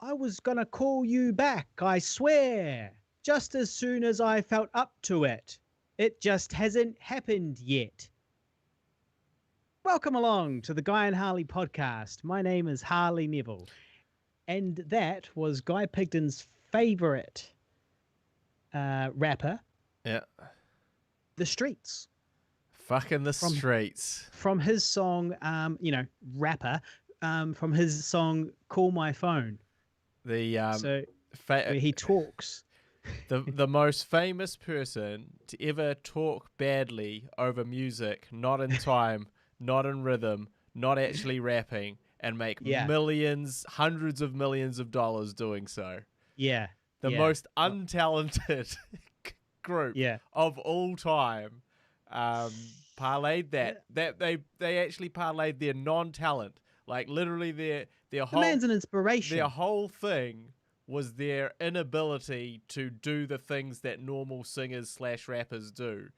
I was gonna call you back, I swear. Just as soon as I felt up to it. It just hasn't happened yet. Welcome along to the Guy and Harley podcast. My name is Harley Neville. And that was Guy Pigden's favorite rapper, Yeah. The Streets. Fucking the streets. From his song, rapper, from his song Call My Phone. Where he talks. The most famous person to ever talk badly over music, not in time, not in rhythm, not actually rapping, and make millions, hundreds of millions of dollars doing so. Yeah. The most untalented group of all time parlayed that. They actually parlayed their non-talent. Like literally their whole... The man's an inspiration. Their whole thing was their inability to do the things that normal singers / rappers do.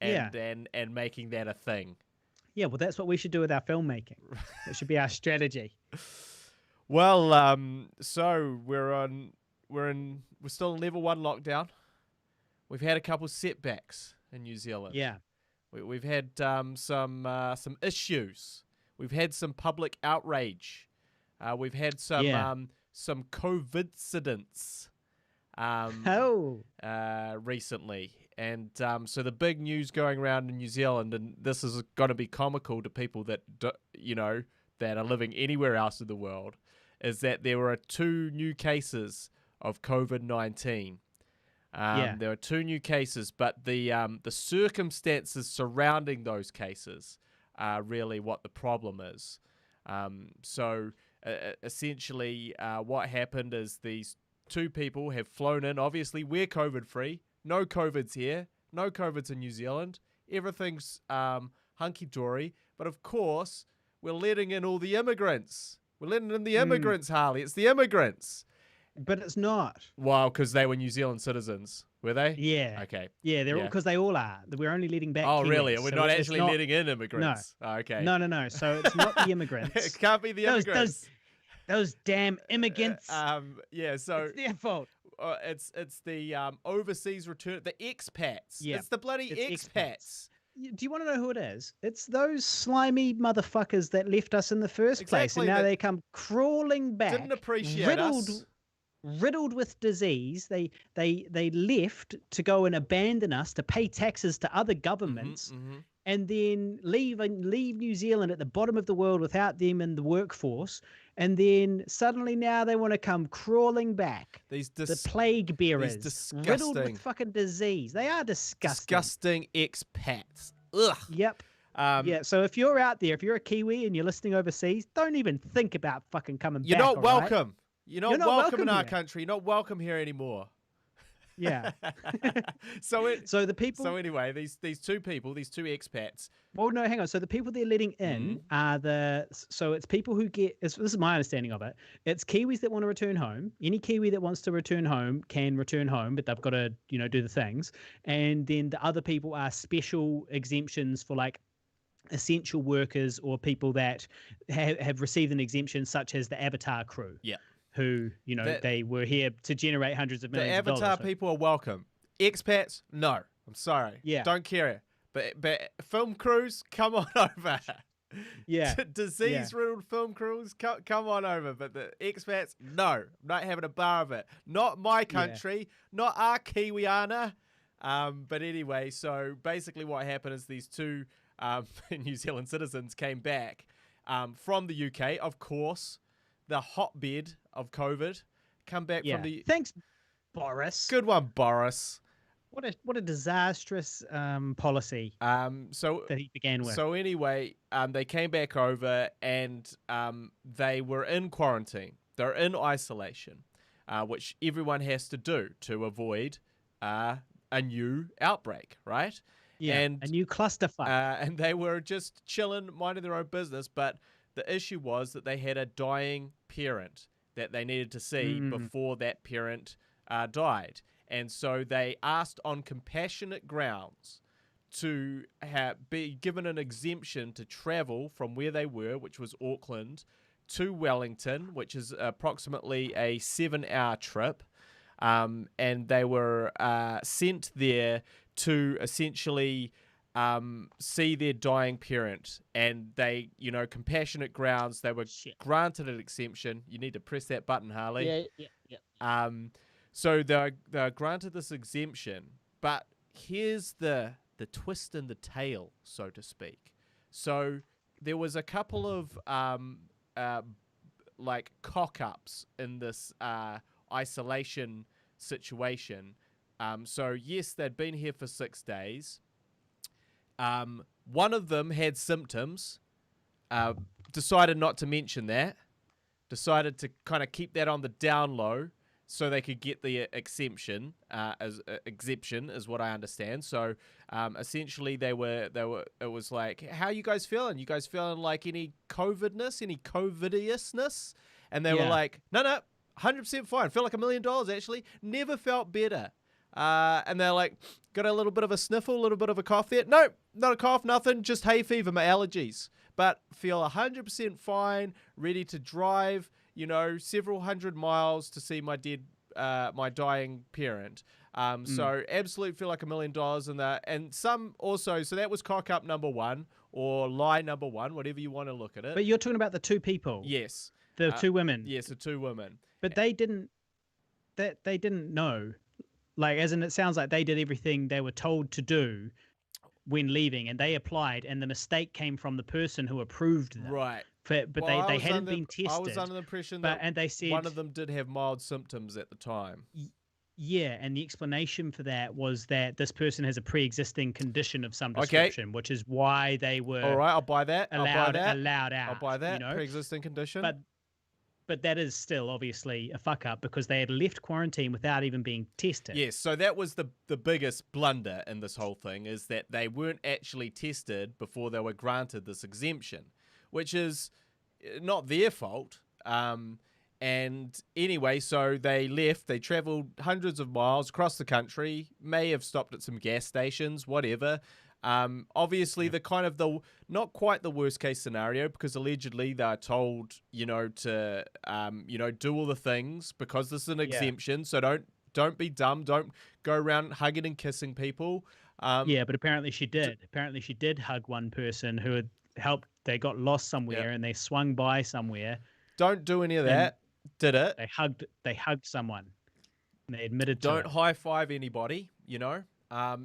And making that a thing. Yeah, well, that's what we should do with our filmmaking. That should be our strategy. Well, so we're still in level 1 lockdown. We've had a couple setbacks in New Zealand. Yeah, we've had some issues. We've had some public outrage. We've had some coincidence recently. And so the big news going around in New Zealand, and this is going to be comical to people that that are living anywhere else in the world, is that there were 2 new cases of COVID-19. There are 2 new cases, but the circumstances surrounding those cases are really what the problem is. Essentially, what happened is these 2 people have flown in. Obviously, we're COVID-free. No COVID's here. No COVID's in New Zealand. Everything's hunky-dory. But of course, we're letting in all the immigrants. We're letting in the immigrants, Harley. It's the immigrants. But it's not. Well, because they were New Zealand citizens. Were they? Yeah. Okay. Yeah, because they all are. We're only letting back Oh, Kiwis, really? We're not actually letting in immigrants? No. Oh, okay. No. So it's not the immigrants. It can't be the immigrants. Those damn immigrants. So... It's their fault. It's the overseas return, the expats. Yeah, it's the bloody expats. Do you want to know who it is? It's those slimy motherfuckers that left us in the first place, and now they come crawling back. Didn't appreciate us. Riddled with disease. They left to go and abandon us to pay taxes to other governments. And then leave New Zealand at the bottom of the world without them in the workforce. And then suddenly now they want to come crawling back. The plague bearers, riddled with fucking disease. They are disgusting. Disgusting expats. Ugh. Yep. So if you're out there, if you're a Kiwi and you're listening overseas, don't even think about fucking coming back. You're not welcome. Right? You're not welcome in our country. You're not welcome here anymore. Yeah. So anyway, these 2 people, these 2 expats. Well, no, hang on. So the people they're letting in are it's people who this is my understanding of it. It's Kiwis that want to return home. Any Kiwi that wants to return home can return home, but they've got to, do the things. And then the other people are special exemptions for like essential workers or people that have received an exemption, such as the Avatar crew. Yeah. Who, they were here to generate hundreds of millions of dollars. The Avatar people are welcome. Expats, no. I'm sorry. Yeah. Don't care. But film crews, come on over. Yeah. Disease-riddled film crews, come on over. But the expats, no. I'm not having a bar of it. Not my country. Not our Kiwiana. But anyway, so basically what happened is these 2 New Zealand citizens came back from the UK, of course. The hotbed of COVID, come back from the... Thanks, Boris. Good one, Boris. What a disastrous policy that he began with. So anyway, they came back over and they were in quarantine. They're in isolation, which everyone has to do to avoid a new outbreak, right? Yeah, and a new clusterfuck. And they were just chilling, minding their own business, but the issue was that they had a dying parent that they needed to see before that parent died. And so they asked on compassionate grounds to be given an exemption to travel from where they were, which was Auckland, to Wellington, which is approximately a 7-hour trip. And they were sent there to essentially see their dying parent. And they, compassionate grounds, they were granted an exemption. You need to press that button, Harley. Yeah. So they're granted this exemption. But here's the twist in the tail, so to speak. So there was a couple of like cock-ups in this isolation situation. So yes, they'd been here for 6 days. One of them had symptoms, decided not to mention that, decided to kind of keep that on the down low so they could get the exemption, exemption is what I understand. So essentially it was like, how you guys feeling? You guys feeling like any COVID-ness, any COVIDiousness? And they were like, no, 100% fine. Feel like $1 million actually. Never felt better. And they're like, got a little bit of a sniffle, a little bit of a cough there. No, not a cough, nothing. Just hay fever, my allergies. But feel 100% fine, ready to drive, several hundred miles to see my dying parent. So absolute feel like $1 million in that. And some also, so that was cock up number one or lie number one, whatever you want to look at it. But you're talking about the two people. Yes. The two women. Yes, the two women. But they didn't know. Like, as in, it sounds like they did everything they were told to do when leaving, and they applied, and the mistake came from the person who approved them. Right. But they hadn't been tested. I was under the impression that and they said, one of them did have mild symptoms at the time. Yeah, and the explanation for that was that this person has a pre-existing condition of some description, which is why they were all right. I'll buy that. Allowed out. I'll buy that. Pre-existing condition. But that is still obviously a fuck up because they had left quarantine without even being tested. Yes, so that was the biggest blunder in this whole thing, is that they weren't actually tested before they were granted this exemption, which is not their fault. And anyway, so they left. They traveled hundreds of miles across the country, may have stopped at some gas stations, whatever. Obviously, the not quite the worst case scenario, because allegedly they're told, to do all the things because this is an exemption. So don't be dumb. Don't go around hugging and kissing people. But apparently she did. Apparently she did hug one person who had helped. They got lost somewhere and they swung by somewhere. Don't do any of that. Did it? They hugged someone. And they admitted to it. Don't high five anybody. But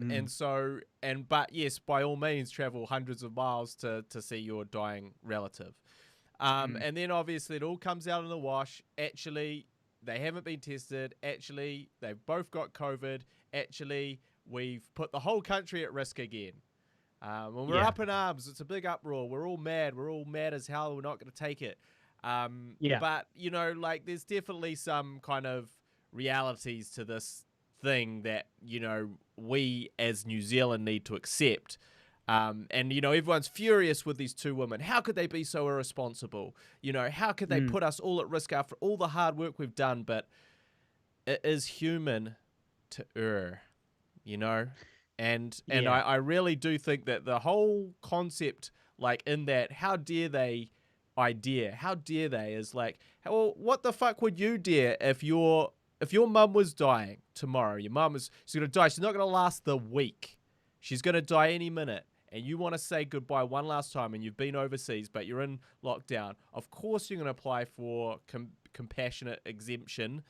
yes, by all means, travel hundreds of miles to see your dying relative. And then obviously it all comes out in the wash. Actually, they haven't been tested. Actually, they've both got COVID. Actually, we've put the whole country at risk again. When we're up in arms, it's a big uproar. We're all mad. We're all mad as hell. We're not going to take it. But, there's definitely some kind of realities to this thing that we as New Zealand need to accept, and everyone's furious with these two women. How could they be so irresponsible? How could they put us all at risk after all the hard work we've done? But it is human to err, and I really do think that the whole concept, like in that how dare they is like, well, what the fuck would you dare if your mum was dying tomorrow? Your mum she's going to die. She's not going to last the week. She's going to die any minute. And you want to say goodbye one last time, and you've been overseas, but you're in lockdown. Of course you're going to apply for compassionate exemption.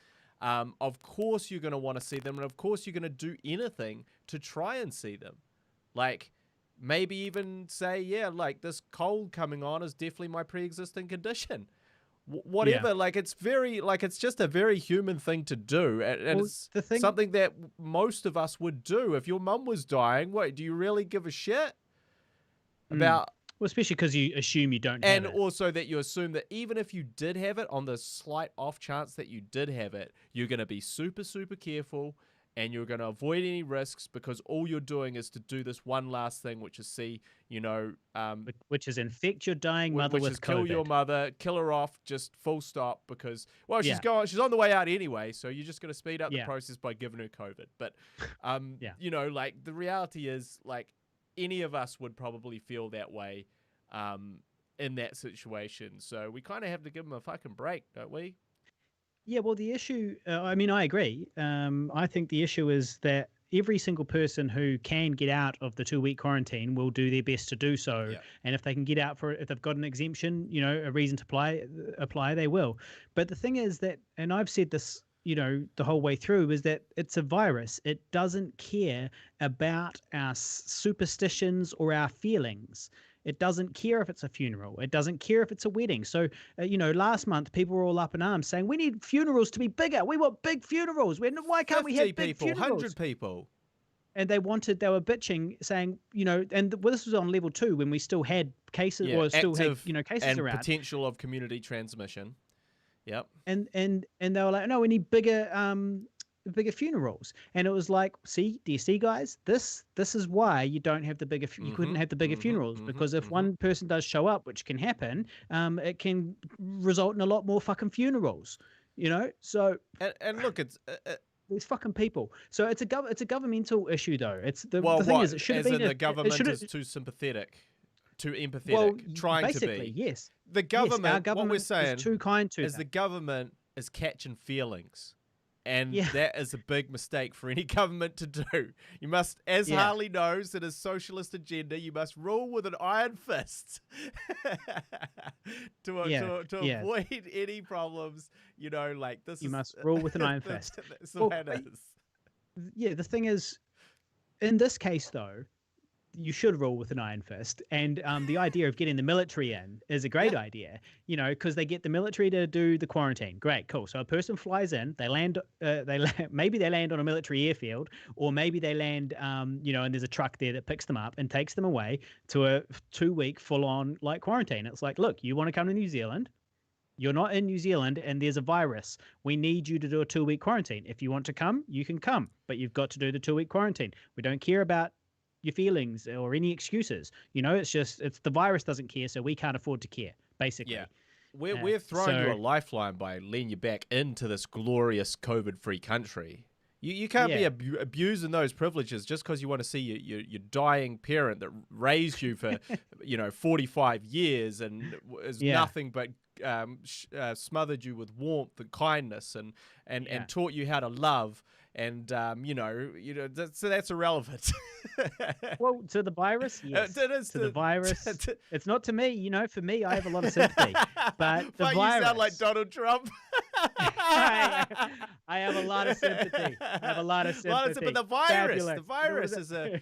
Of course you're going to want to see them. And of course you're going to do anything to try and see them. Like, maybe even say, this cold coming on is definitely my pre-existing condition. Whatever, it's just a very human thing to do, and it's something that most of us would do. If your mum was dying, do you really give a shit about? Well, especially because you assume you don't have it. And also that you assume that even if you did have it, on the slight off chance that you did have it, you're going to be super, super careful, and you're going to avoid any risks, because all you're doing is to do this one last thing, which is see, which is infect your dying mother with COVID. Kill your mother, kill her off, just full stop, because, she's on the way out anyway, so you're just going to speed up the process by giving her COVID. But, the reality is, any of us would probably feel that way, in that situation. So we kind of have to give them a fucking break, don't we? Yeah, well, the issue, I mean, I agree. I think the issue is that every single person who can get out of the 2-week quarantine will do their best to do so. Yeah. And if they can get out for it, if they've got an exemption, a reason to apply, they will. But the thing is that, and I've said this, the whole way through, is that it's a virus. It doesn't care about our superstitions or our feelings. It doesn't care if it's a funeral. It doesn't care if it's a wedding. So, last month people were all up in arms saying we need funerals to be bigger. We want big funerals. Why can't we have big people, funerals? 100 people. And they were bitching, saying, this was on level 2 when we still had cases, or still had, cases and around. Potential of community transmission. Yep. And they were like, no, we need bigger funerals. And it was like, do you see, guys, this is why you don't have the bigger you couldn't have the bigger funerals, because if one person does show up, which can happen, it can result in a lot more fucking funerals, so and look, it's these fucking people. So it's a governmental issue, though. It's the thing is, it should have been the government is too sympathetic, too empathetic, well, trying to basically, be. yes. The government, yes, our government what we're saying is too kind to is them. the government is catching feelings. And Yeah. that is a big mistake for any government to do. You must, as Harley knows, in his socialist agenda, you must rule with an iron fist to avoid any problems. Like this. You must rule with an iron fist. That's the way it is. Yeah, the thing is, in this case, though, you should rule with an iron fist. And the idea of getting the military in is a great idea, because they get the military to do the quarantine. Great, cool. So a person flies in, they land, maybe they land on a military airfield, or maybe they land, and there's a truck there that picks them up and takes them away to a 2-week full-on quarantine. It's like, look, you want to come to New Zealand? You're not in New Zealand and there's a virus. We need you to do a 2-week quarantine. If you want to come, you can come, but you've got to do the 2-week quarantine. We don't care about your feelings or any excuses. It's the virus doesn't care, so we can't afford to care, basically. Yeah. We're throwing you a lifeline by letting you back into this glorious COVID-free country. You can't be abusing those privileges just because you want to see your dying parent that raised you for 45 years and is nothing but smothered you with warmth and kindness and taught you how to love. And so that's irrelevant. Well, to the virus, yes. It is to the virus. It's not to me. For me, I have a lot of sympathy. But the virus. You sound like Donald Trump. I have a lot of sympathy. But the virus is a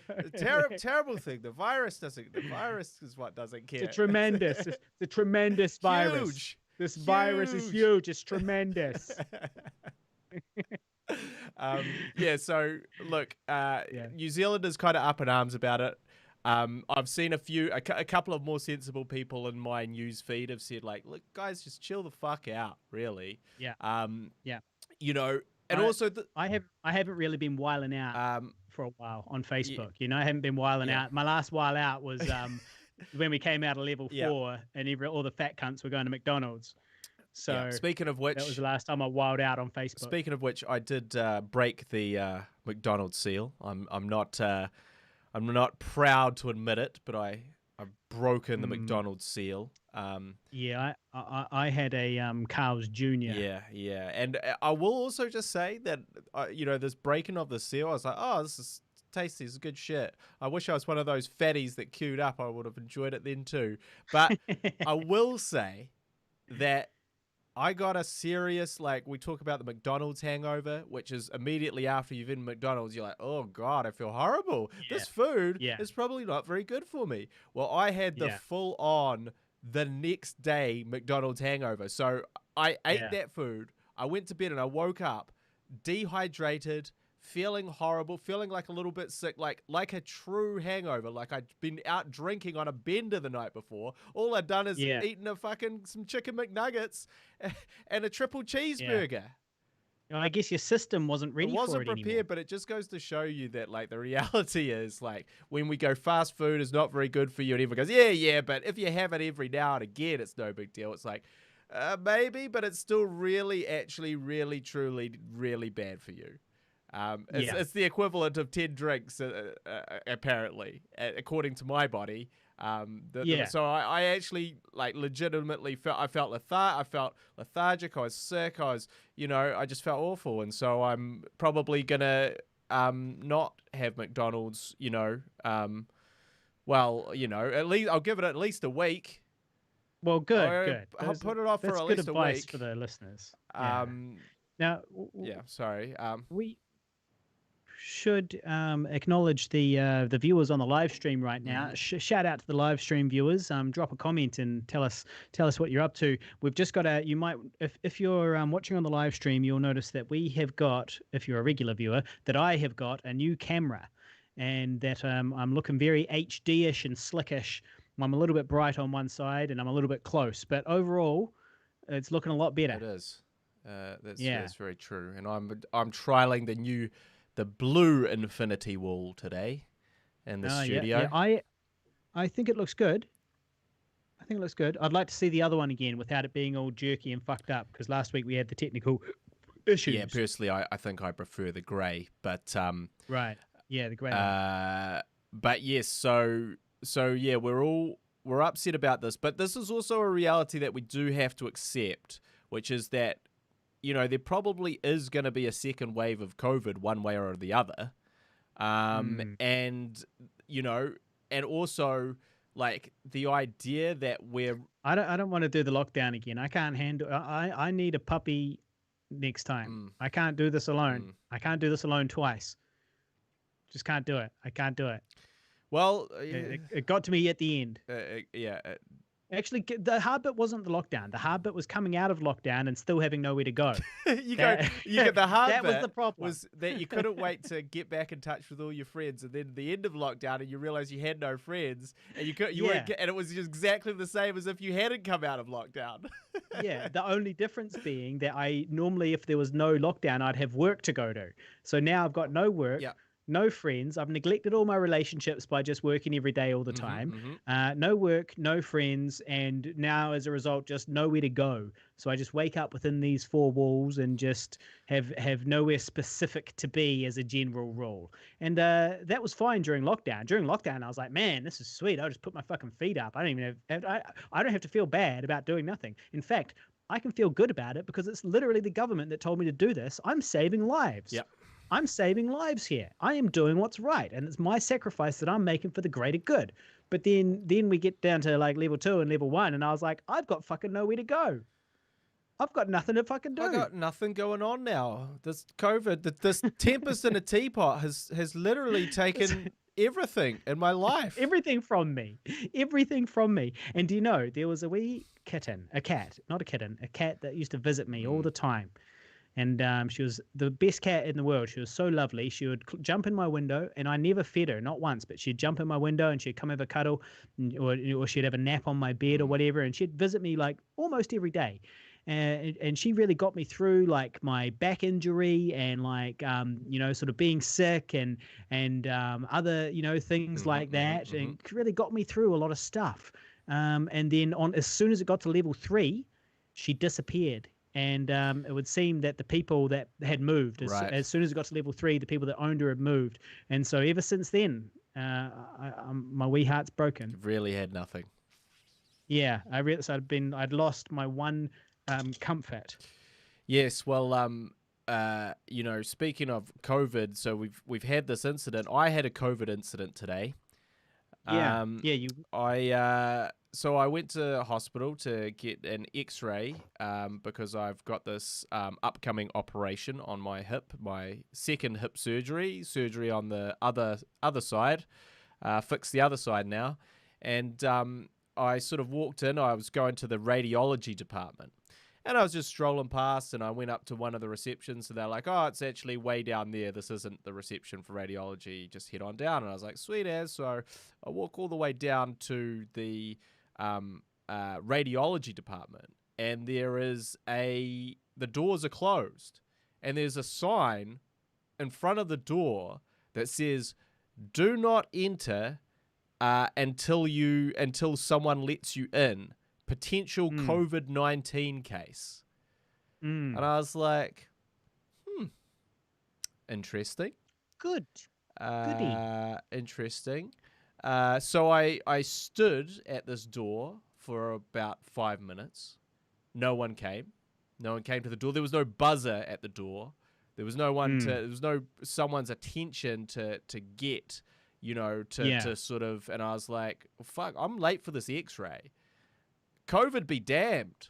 terrible thing. The virus is what doesn't care. It's a tremendous virus. Huge. This virus is huge. It's tremendous. So look, New Zealand is kind of up in arms about it. I've seen a couple of more sensible people in my news feed have said, like, look, guys, just chill the fuck out, really. Yeah. And also I haven't really been whiling out for a while on Facebook. I haven't been whiling out. My last while out was when we came out of level 4 and all the fat cunts were going to McDonald's. So speaking of which, that was the last time I wilded out on Facebook. Speaking of which, I did break the McDonald's seal. I'm not proud to admit it, but I've broken the McDonald's seal. I had a Carl's Jr. Yeah, and I will also just say that this breaking of the seal, I was like, oh, this is tasty, this is good shit. I wish I was one of those fatties that queued up. I would have enjoyed it then too. But I will say that I got a serious, we talk about the McDonald's hangover, which is immediately after you've eaten McDonald's, you're like, oh God, I feel horrible. Yeah. This food is probably not very good for me. Well, I had the full on the next day McDonald's hangover. So I ate that food. I went to bed and I woke up dehydrated, feeling horrible, feeling like a little bit sick, like a true hangover, like I'd been out drinking on a bender the night before. All I'd done is eaten some chicken McNuggets and a triple cheeseburger. I guess your system wasn't ready for it. It wasn't prepared, but it just goes to show you that the reality is when we go fast food is not very good for you, and everyone goes, but if you have it every now and again, it's no big deal. It's like, maybe, but it's still really, actually, really, truly, really bad for you. It's the equivalent of 10 drinks, apparently, according to my body. Yeah. So I actually like legitimately felt lethargic. I was sick. I just felt awful, and so I'm probably gonna not have McDonald's. At least I'll give it at least a week. Well, good. I'll put it off for That's at good least a advice week. for the listeners. Yeah. Now, Yeah, sorry. we should acknowledge the viewers on the live stream right now. Shout out to the live stream viewers. Drop a comment and tell us what you're up to. We've just got you might, if you're watching on the live stream, you'll notice that we have got, if you're a regular viewer, that I have got a new camera, and that I'm looking very HD-ish and slickish. I'm a little bit bright on one side and I'm a little bit close, but overall, it's looking a lot better. It is. That's very true. And I'm trialing the blue infinity wall today in the studio. Yeah. I think it looks good. I'd like to see the other one again without it being all jerky and fucked up, because last week we had the technical issues. Yeah, personally, I think I prefer the grey, but right. Yeah, the grey one. But yes, so yeah, we're upset about this, but this is also a reality that we do have to accept, which is that there probably is going to be a second wave of COVID one way or the other. And also like the idea that I don't want to do the lockdown again. I can't handle, I need a puppy next time. I can't do this alone. I can't do this alone twice. Just can't do it. I can't do it. Well, it got to me at the end. Yeah. Actually, the hard bit wasn't the lockdown. The hard bit was coming out of lockdown and still having nowhere to go. You get the hard that bit was the problem. Was that you couldn't wait to get back in touch with all your friends, and then the end of lockdown, and you realize you had no friends, and weren't, and it was just exactly the same as if you hadn't come out of lockdown. Yeah, the only difference being that I normally, if there was no lockdown, I'd have work to go to. So now I've got no work. Yeah. No friends. I've neglected all my relationships by just working every day all the time. No work, no friends, and now as a result, just nowhere to go. So I just wake up within these four walls and just have nowhere specific to be as a general rule. And that was fine during lockdown. During lockdown, I was like, man, this is sweet. I'll just put my fucking feet up. I don't even I don't have to feel bad about doing nothing. In fact, I can feel good about it because it's literally the government that told me to do this. I'm saving lives. Yep. I'm saving lives here. I am doing what's right, and it's my sacrifice that I'm making for the greater good. But then we get down to like level 2 and level 1, and I was like, I've got fucking nowhere to go. I've got nothing to fucking do. I got nothing going on now. This COVID, this tempest in a teapot has literally taken everything in my life. Everything from me. And do you know, there was a cat that used to visit me all the time. And she was the best cat in the world. She was so lovely. She would jump in my window, and I never fed her, not once, but she'd jump in my window and she'd come have a cuddle, or she'd have a nap on my bed or whatever, and she'd visit me like almost every day. And she really got me through like my back injury and like sort of being sick and other things like that, and really got me through a lot of stuff. And then as soon as it got to level 3, she disappeared. And it would seem that the people that had moved, as soon as it got to level 3, the people that owned her had moved. And so ever since then, my wee heart's broken. You've really had nothing. Yeah, I'd lost my one comfort. Yes, well, speaking of COVID, so we've had this incident. I had a COVID incident today. So I went to hospital to get an X-ray because I've got this upcoming operation on my hip, my second hip surgery on the other side, fixed the other side now. And I sort of walked in, I was going to the radiology department. And I was just strolling past, and I went up to one of the receptions, and they're like, oh, it's actually way down there. This isn't the reception for radiology. Just head on down. And I was like, sweet as. So I walk all the way down to the radiology department, and the doors are closed. And there's a sign in front of the door that says, do not enter until someone lets you in. Potential COVID-19 case. And I was like, interesting. Goody. Interesting. So I stood at this door for about 5 minutes. No one came. No one came to the door. There was no buzzer at the door. There was no one there was no someone's attention to get, to sort of, and I was like, fuck, I'm late for this x-ray. COVID be damned.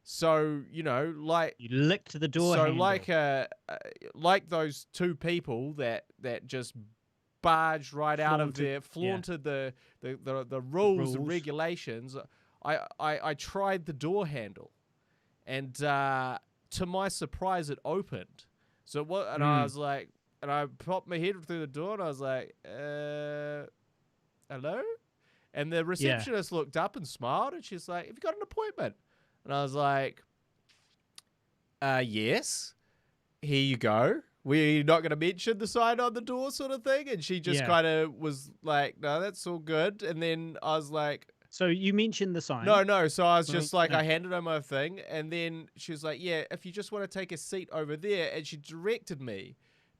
So, like, you licked the door handle. Like those two people that just barged right out of there, flaunted the rules and regulations. I tried the door handle, and to my surprise, it opened. So what? And I was like, and I popped my head through the door, and I was like, hello? And the receptionist looked up and smiled, and she's like, have you got an appointment? And I was like, yes, here you go. We're not going to mention the sign on the door sort of thing. And she just kind of was like, no, that's all good. And then I was like... So you mentioned the sign. No. So I was just like, I handed her my thing. And then she was like, yeah, if you just want to take a seat over there. And she directed me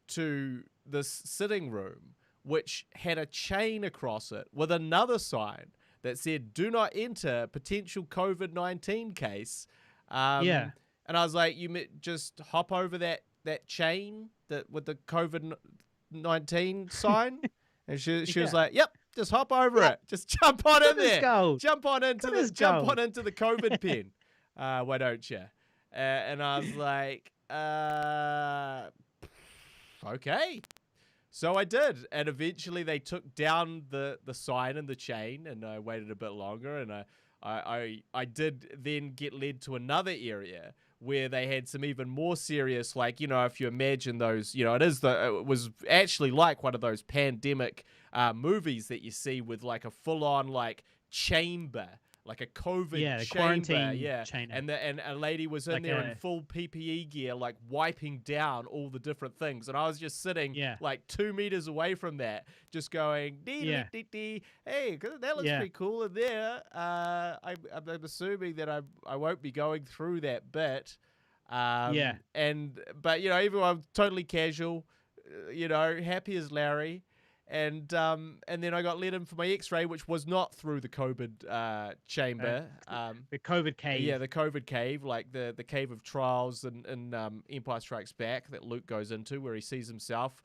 to this sitting room, which had a chain across it with another sign that said, do not enter potential COVID-19 case. And I was like, you just hop over that chain with the COVID-19 sign? And she was like, yep, just hop over it. Just jump on in there. Jump on into the COVID pen. Why don't you? And I was like, okay. So I did, and eventually they took down the sign and the chain, and I waited a bit longer, and I did then get led to another area where they had some even more serious, like, if you imagine those, it was actually like one of those pandemic movies that you see with like a full-on like chamber, like a COVID chamber, quarantine chamber. And a lady was in there in full PPE gear, like wiping down all the different things, and I was just sitting like 2 meters away from that, just going, hey, that looks pretty cool in there. I'm assuming that I won't be going through that bit. But everyone totally casual, happy as Larry. And then I got let in for my x-ray, which was not through the COVID chamber. The COVID cave. Yeah, the COVID cave, like the cave of trials in Empire Strikes Back that Luke goes into, where he sees himself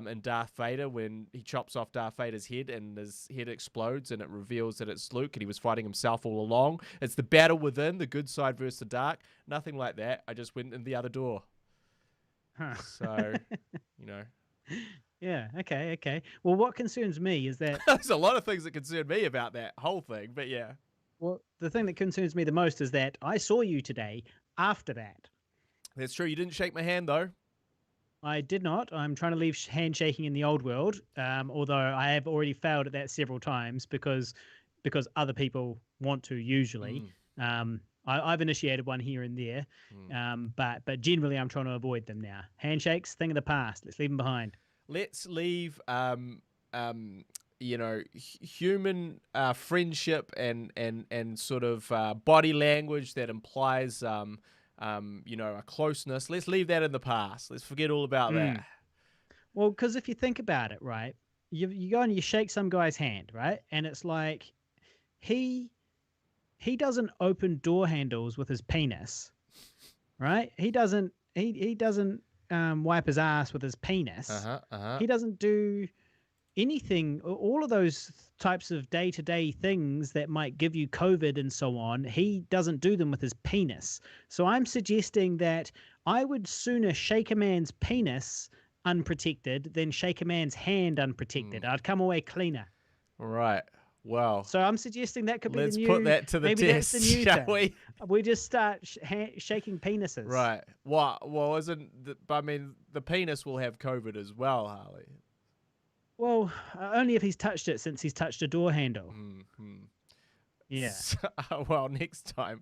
in Darth Vader when he chops off Darth Vader's head and his head explodes and it reveals that it's Luke and he was fighting himself all along. It's the battle within, the good side versus the dark. Nothing like that. I just went in the other door. Huh. So, Yeah, okay. Well, what concerns me is that... There's a lot of things that concern me about that whole thing, but yeah. Well, the thing that concerns me the most is that I saw you today after that. That's true. You didn't shake my hand, though. I did not. I'm trying to leave handshaking in the old world, although I have already failed at that several times because other people want to usually. I've initiated one here and there, but generally I'm trying to avoid them now. Handshakes, thing of the past. Let's leave them behind. Let's leave, human friendship and sort of body language that implies, a closeness. Let's leave that in the past. Let's forget all about that. Well, because if you think about it, right, you go and you shake some guy's hand, right, and it's like he doesn't open door handles with his penis, right? He doesn't wipe his ass with his penis. He doesn't do anything, all of those types of day-to-day things that might give you COVID and so on. He doesn't do them with his penis. So I'm suggesting that I would sooner shake a man's penis unprotected than shake a man's hand unprotected. I'd come away cleaner. Right. Well, so I'm suggesting that could be let's the new... put that to the maybe test, that's the new shall thing. we? We just start shaking penises. Right. Well, the penis will have COVID as well, Harley. Well, only if he's touched it, since he's touched a door handle. Yeah. So, well, next time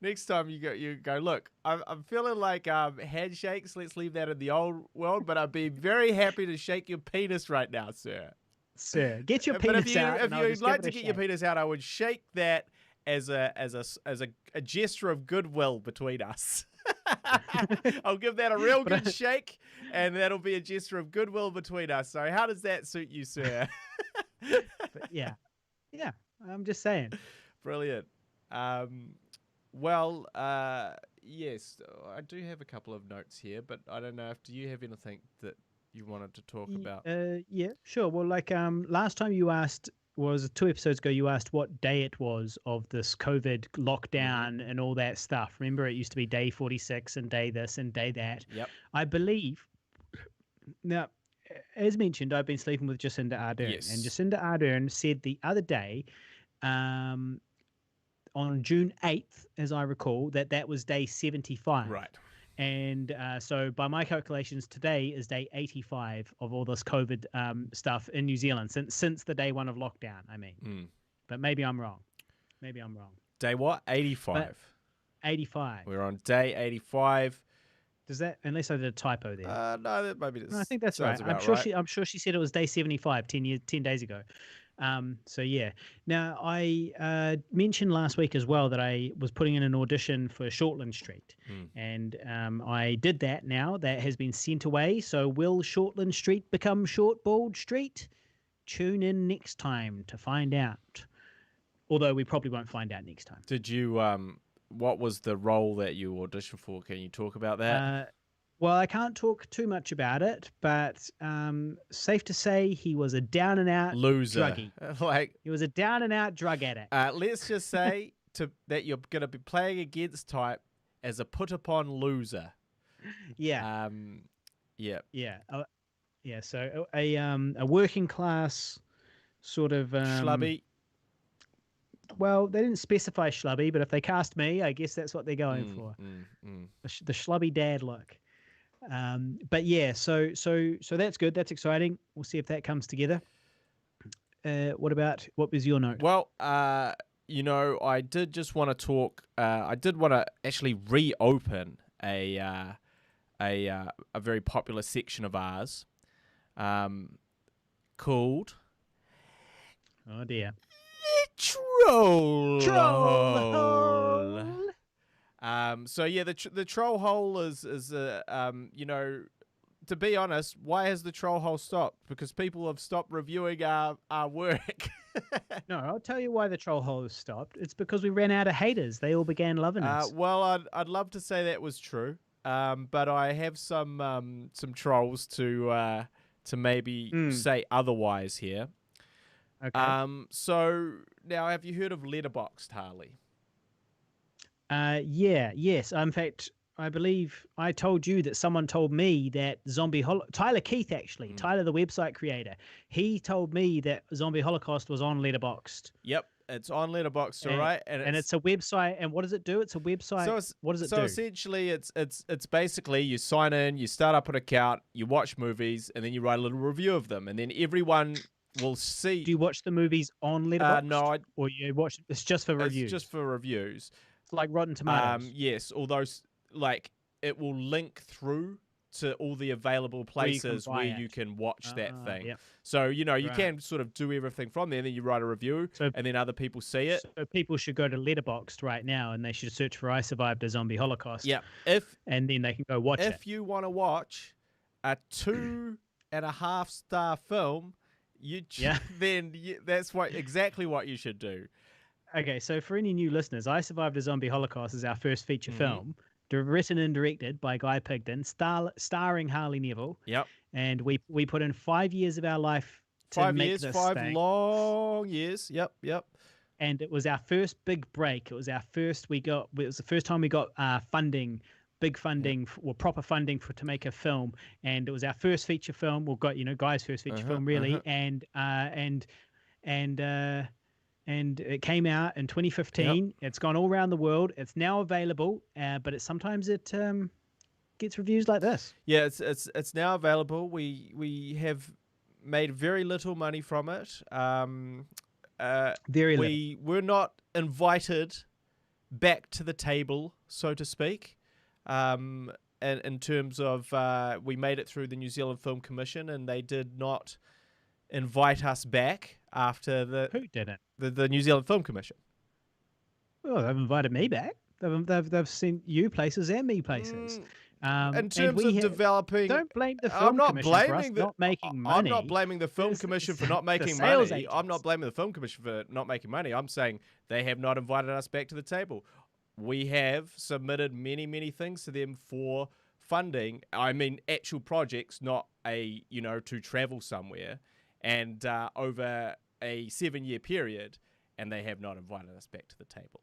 you go. Look, I'm feeling like handshakes. Let's leave that in the old world. But I'd be very happy to shake your penis right now, sir. Sir, get your penis out. If you'd like to get your penis out, I would shake that as a gesture of goodwill between us. I'll give that a real good shake, and that'll be a gesture of goodwill between us. So how does that suit you, sir? But yeah, I'm just saying. Brilliant. Yes, I do have a couple of notes here, but I don't know if do you have anything that you wanted to talk about? Yeah, sure. Well, like last time you asked was 2 episodes ago. You asked what day it was of this COVID lockdown and all that stuff. Remember, it used to be day 46 and day this and day that. Yep. I believe. Now, as mentioned, I've been sleeping with Jacinda Ardern, Yes. and Jacinda Ardern said the other day, on June 8th, as I recall, that was day 75. Right. And so by my calculations, today is day 85 of all this COVID stuff in New Zealand since the day one of lockdown, I mean. But maybe I'm wrong. Day what? 85. But 85. We're on day 85. Does that, unless I did a typo there? No, that maybe No, I think that's right. I'm sure she said it was day 75 10 days ago. So yeah. Now I mentioned last week as well that I was putting in an audition for Shortland Street, and I did that. Now that has been sent away. So will Shortland Street become Shortbald Street? Tune in next time to find out. Although we probably won't find out next time. Did you what was the role that you auditioned for? Can you talk about that? Well, I can't talk too much about it, but safe to say he was a down and out loser. Druggie. He was a down and out drug addict. Let's just say that you're going to be playing against type as a put upon loser. Yeah. Yeah. Yeah. So a working class sort of schlubby. Well, they didn't specify schlubby, but if they cast me, I guess that's what they're going for. The schlubby dad look. But yeah, so that's good. That's exciting. We'll see if that comes together. What was your note? Well, I did just want to talk. I did want to actually reopen a very popular section of ours, called. Oh dear. Troll hole. So yeah, the troll hole is to be honest, why has the troll hole stopped? Because people have stopped reviewing our work. No, I'll tell you why the troll hole has stopped. It's because we ran out of haters. They all began loving us. Well, I'd love to say that was true, but I have some trolls to maybe say otherwise here. Okay. So now, have you heard of Letterboxd, Harley? Yes. In fact, I believe I told you that someone told me that Tyler Keith, actually, Tyler, the website creator, he told me that Zombie Holocaust was on Letterboxd. Yep, it's on Letterboxd, all right. And it's a website. And what does it do? It's a website. What does it do? So essentially, it's basically you sign in, you start up an account, you watch movies, and then you write a little review of them, and then everyone will see. Do you watch the movies on Letterboxd? No, or you watch. It's just for reviews. It's just for reviews. It's like Rotten Tomatoes. Yes, although like it will link through to all the available places where you can watch that thing. Yep. So you can sort of do everything from there, and then you write a review, and then other people see it. So people should go to Letterboxd right now, and they should search for "I Survived a Zombie Holocaust." Yeah, and then they can go watch it. If you want to watch a 2.5 star film, that's exactly what you should do. Okay, so for any new listeners, I Survived a Zombie Holocaust is our first feature film, written and directed by Guy Pigden, starring Harley Neville. Yep. And we put in 5 years of our life to make this thing. Long years. Yep. And it was our first big break. It was the first time we got funding, big funding, or proper funding to make a film. And it was our first feature film. Well, Guy's first feature film, really. And it came out in 2015. Yep. It's gone all around the world. It's now available, but sometimes it gets reviews like this. Yeah, it's now available. We have made very little money from it. Very little. We were not invited back to the table, so to speak. In terms of we made it through the New Zealand Film Commission, and they did not invite us back after Who didn't? The New Zealand Film Commission. Well, they've invited me back. They've sent you places and me places. in terms of developing, don't blame the I'm film not commission for us blaming the. not making money. I'm not blaming the film commission for not making sales money. I'm not agents. blaming the film commission for not making money. I'm saying they have not invited us back to the table. We have submitted many, many things to them for funding. I mean, actual projects, not to travel somewhere, and over a 7-year period, and they have not invited us back to the table.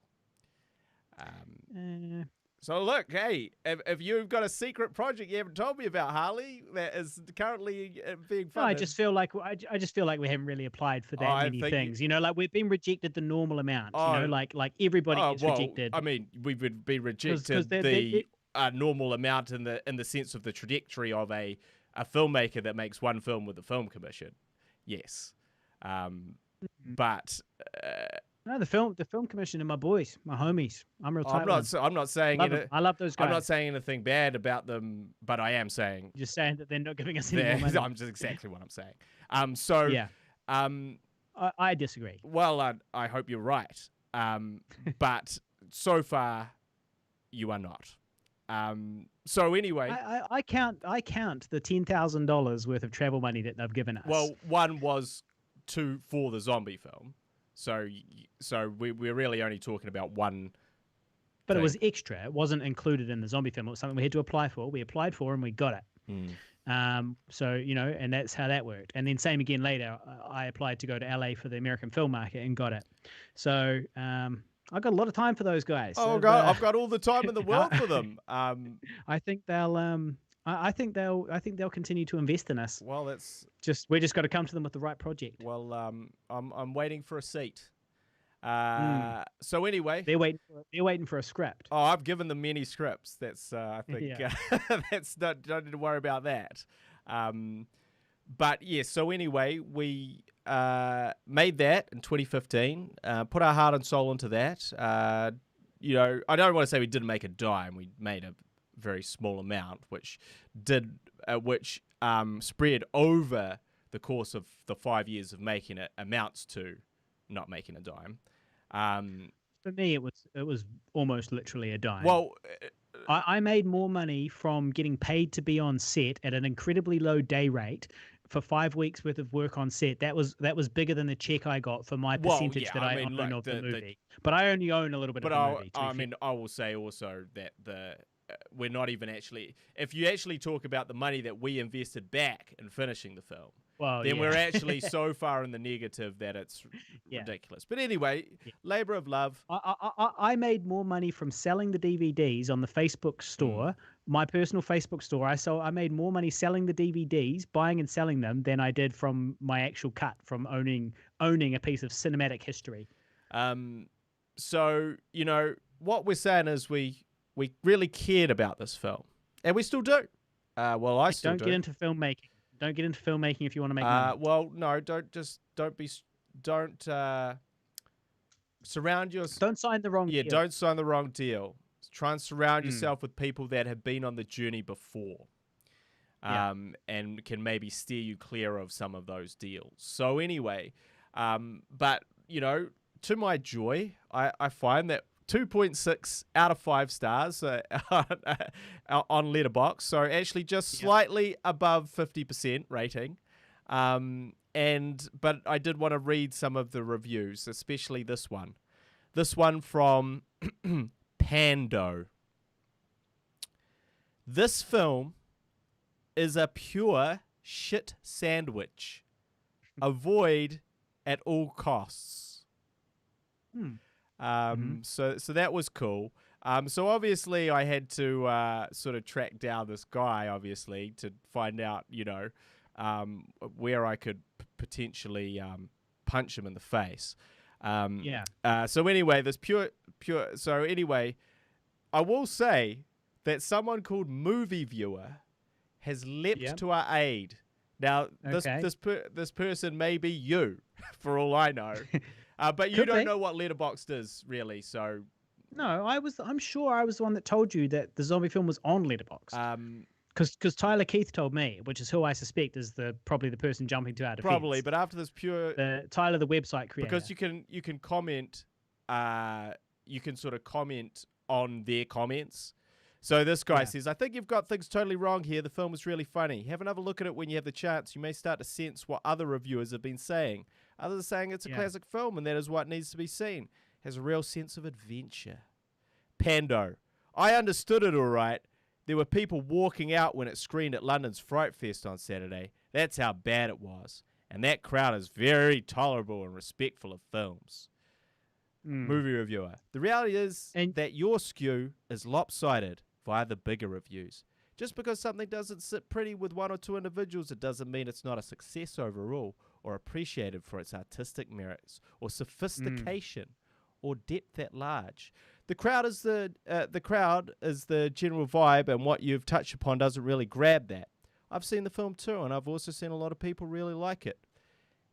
So look, hey, if you've got a secret project you haven't told me about, Harley, that is currently being funded. No, I just feel like we haven't really applied for that many things. Like we've been rejected the normal amount. Like everybody gets rejected. I mean, we would be rejected the normal amount in the sense of the trajectory of a filmmaker that makes one film with the film commission. Yes, but. No, the film commission are my boys, my homies. I'm real tight. I'm not saying I love those guys. I'm not saying anything bad about them, but I am saying you're saying that they're not giving us any more money. I'm just exactly what I'm saying. So yeah, I disagree. Well, I hope you're right. But so far, you are not. So anyway, I count the $10,000 worth of travel money that they've given us. Well, one was for the zombie film. So we're really only talking about one. But it was extra. It wasn't included in the zombie film. It was something we had to apply for. We applied for and we got it. So, and that's how that worked. And then same again later, I applied to go to LA for the American film market and got it. So I've got a lot of time for those guys. Oh, God, I've got all the time in the world for them. I think they'll. I think they'll continue to invest in us. Well, we just got to come to them with the right project. Well, I'm waiting for a seat. So anyway, they're waiting for a script. Oh, I've given them many scripts. That's I think that's not, don't need to worry about that. But yes. So anyway, we made that in 2015. Put our heart and soul into that. I don't want to say we didn't make a dime. We made a very small amount, which spread over the course of the 5 years of making it amounts to not making a dime. For me, it was almost literally a dime. Well, I made more money from getting paid to be on set at an incredibly low day rate for 5 weeks worth of work on set. That was bigger than the check I got for my percentage I own of the movie. But I only own a little bit of the movie. I will say also that we're not even actually. If you actually talk about the money that we invested back in finishing the film, then we're actually so far in the negative that it's ridiculous. But anyway, labor of love. I made more money from selling the DVDs on the Facebook store, my personal Facebook store. I made more money selling the DVDs, buying and selling them, than I did from my actual cut from owning a piece of cinematic history. So what we're saying is we really cared about this film, and we still do. I still do. Don't get into filmmaking. Don't get into filmmaking if you want to make money. Well, no, don't surround yourself. Don't sign the wrong deal. Yeah, don't sign the wrong deal. Try and surround yourself with people that have been on the journey before, and can maybe steer you clear of some of those deals. So anyway, but to my joy, I find that 2.6 out of 5 stars on Letterboxd, so actually just slightly above 50% rating. But I did want to read some of the reviews, especially this one. This one from Panda. This film is a pure shit sandwich. Avoid at all costs. So that was cool. So obviously I had to sort of track down this guy, obviously, to find out, where I could potentially punch him in the face. So anyway, this pure. So anyway, I will say that someone called Movie Viewer has leapt to our aid. Now, this person may be you, for all I know. But you don't know what Letterboxd is, really, so... No, I'm sure I was the one that told you that the zombie film was on Letterboxd. Because Tyler Keith told me, which is who I suspect is probably the person jumping to our defense. Probably, but after this Tyler, the website creator. Because you can comment, you can sort of comment on their comments. So this guy Yeah. says, I think you've got things totally wrong here. The film is really funny. Have another look at it when you have the chance. You may start to sense what other reviewers have been saying. Others are saying it's a classic film and that is what needs to be seen. Has a real sense of adventure. Pando. I understood it all right. There were people walking out when it screened at London's Fright Fest on Saturday. That's how bad it was. And that crowd is very tolerable and respectful of films. Movie reviewer. The reality is that your skew is lopsided via the bigger reviews. Just because something doesn't sit pretty with one or two individuals, it doesn't mean it's not a success overall or appreciated for its artistic merits or sophistication or depth at large. The crowd is the general vibe, and what you've touched upon doesn't really grab that. I've seen the film too, and I've also seen a lot of people really like it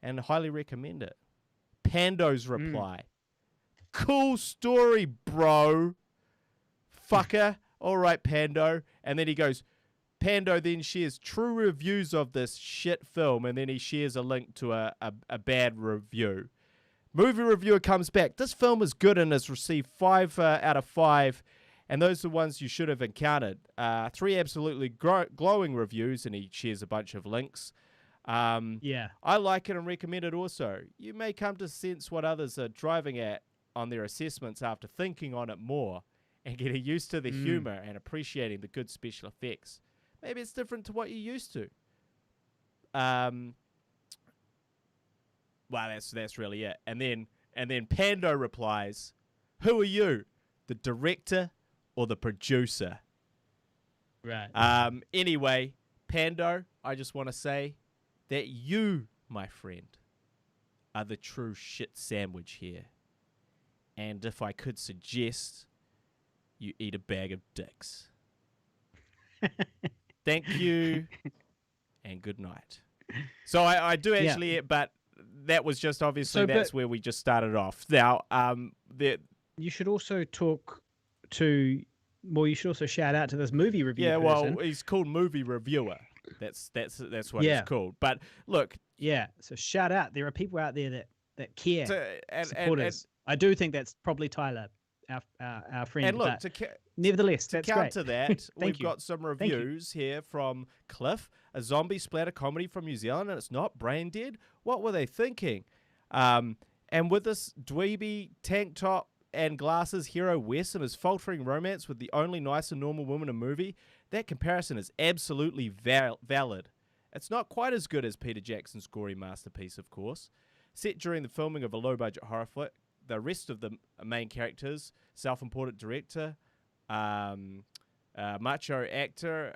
and highly recommend it. Pando's reply. Cool story, bro. Fucker. All right, Pando. And then he goes, Pando then shares true reviews of this shit film, and then he shares a link to a bad review. Movie reviewer comes back. This film is good and has received 5 out of 5, and those are the ones you should have encountered. 3 absolutely glowing reviews, and he shares a bunch of links. I like it and recommend it also. You may come to sense what others are driving at on their assessments after thinking on it more and getting used to the humor and appreciating the good special effects. Maybe it's different to what you're used to. Well, that's really it. And then Pando replies, "Who are you, the director or the producer?" Right. Anyway, Pando, I just want to say that you, my friend, are the true shit sandwich here. And if I could suggest, you eat a bag of dicks. Thank you, and good night. So I do actually, but that was just obviously that's where we just started off. Now, you should also talk to, well, you should also shout out to this movie review person. Well, he's called movie reviewer. That's what he's called. But look, so shout out. There are people out there that care, and supporters. I do think that's probably Tyler, our friend. And look, nevertheless, to that's counter great. that, we've got some reviews here from Cliff, a zombie splatter comedy from New Zealand, and it's not brain dead. What were they thinking? And with this dweeby tank top and glasses hero Wes and his faltering romance with the only nice and normal woman in a movie, that comparison is absolutely valid. It's not quite as good as Peter Jackson's gory masterpiece, of course. Set during the filming of a low-budget horror flick, the rest of the main characters, self-important director, macho actor,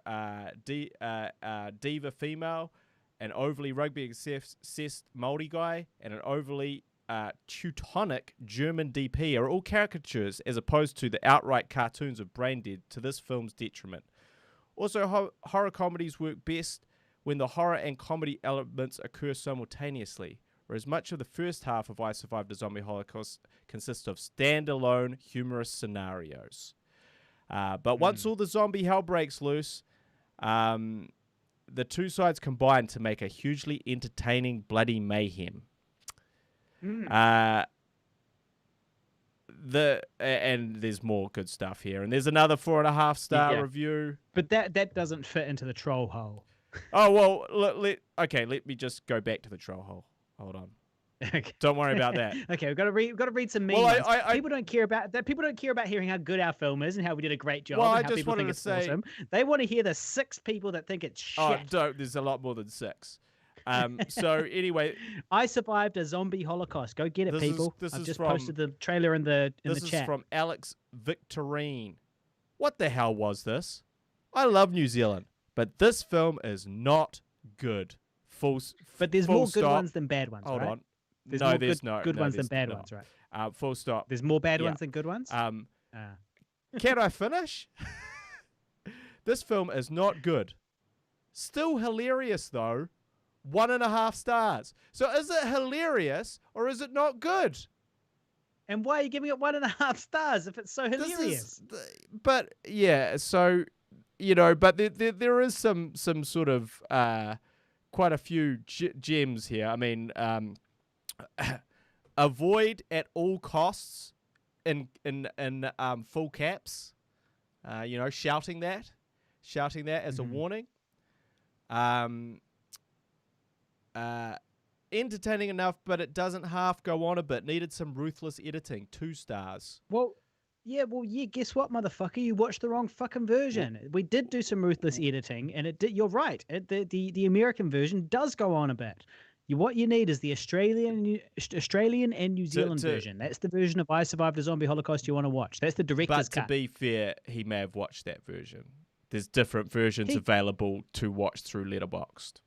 diva female, an overly rugby-obsessed Māori guy, and an overly Teutonic German DP are all caricatures as opposed to the outright cartoons of Brain Dead, to this film's detriment. Also, horror comedies work best when the horror and comedy elements occur simultaneously, whereas much of the first half of I Survived a Zombie Holocaust consists of standalone humorous scenarios. But once all the zombie hell breaks loose, the two sides combine to make a hugely entertaining bloody mayhem. And there's more good stuff here, and there's another 4.5 star review. But that doesn't fit into the troll hole. Oh well, let me just go back to the troll hole. Hold on. Okay. Don't worry about that. Okay, we've got to read some mean ones. People don't care about that. People don't care about hearing how good our film is and how we did a great job. Well, and I how just wanted to say, awesome. They want to hear the 6 people that think it's shit. Oh, don't. There's a lot more than 6. So anyway, I Survived a Zombie Holocaust. Go get it, people. I've just posted the trailer in the chat. This is from Alex Victorine. What the hell was this? I love New Zealand, but this film is not good. But there's more good ones than bad ones. Hold right? on. There's no, more there's good ones than bad ones, right? Full stop. There's more bad ones than good ones? Can I finish? This film is not good. Still hilarious, though. 1.5 stars. So is it hilarious or is it not good? And why are you giving it 1.5 stars if it's so hilarious? But yeah, so but there is some sort of quite a few gems here. I mean, avoid at all costs in full caps. shouting that as a warning. Entertaining enough, but it doesn't half go on a bit. Needed some ruthless editing. 2 stars. Well, guess what, motherfucker? You watched the wrong fucking version. We did do some ruthless editing, and it did. You're right. The American version does go on a bit. What you need is the Australian and New Zealand version. That's the version of I Survived a Zombie Holocaust you want to watch. That's the director's cut. But to be fair, he may have watched that version. There's different versions available to watch through Letterboxd.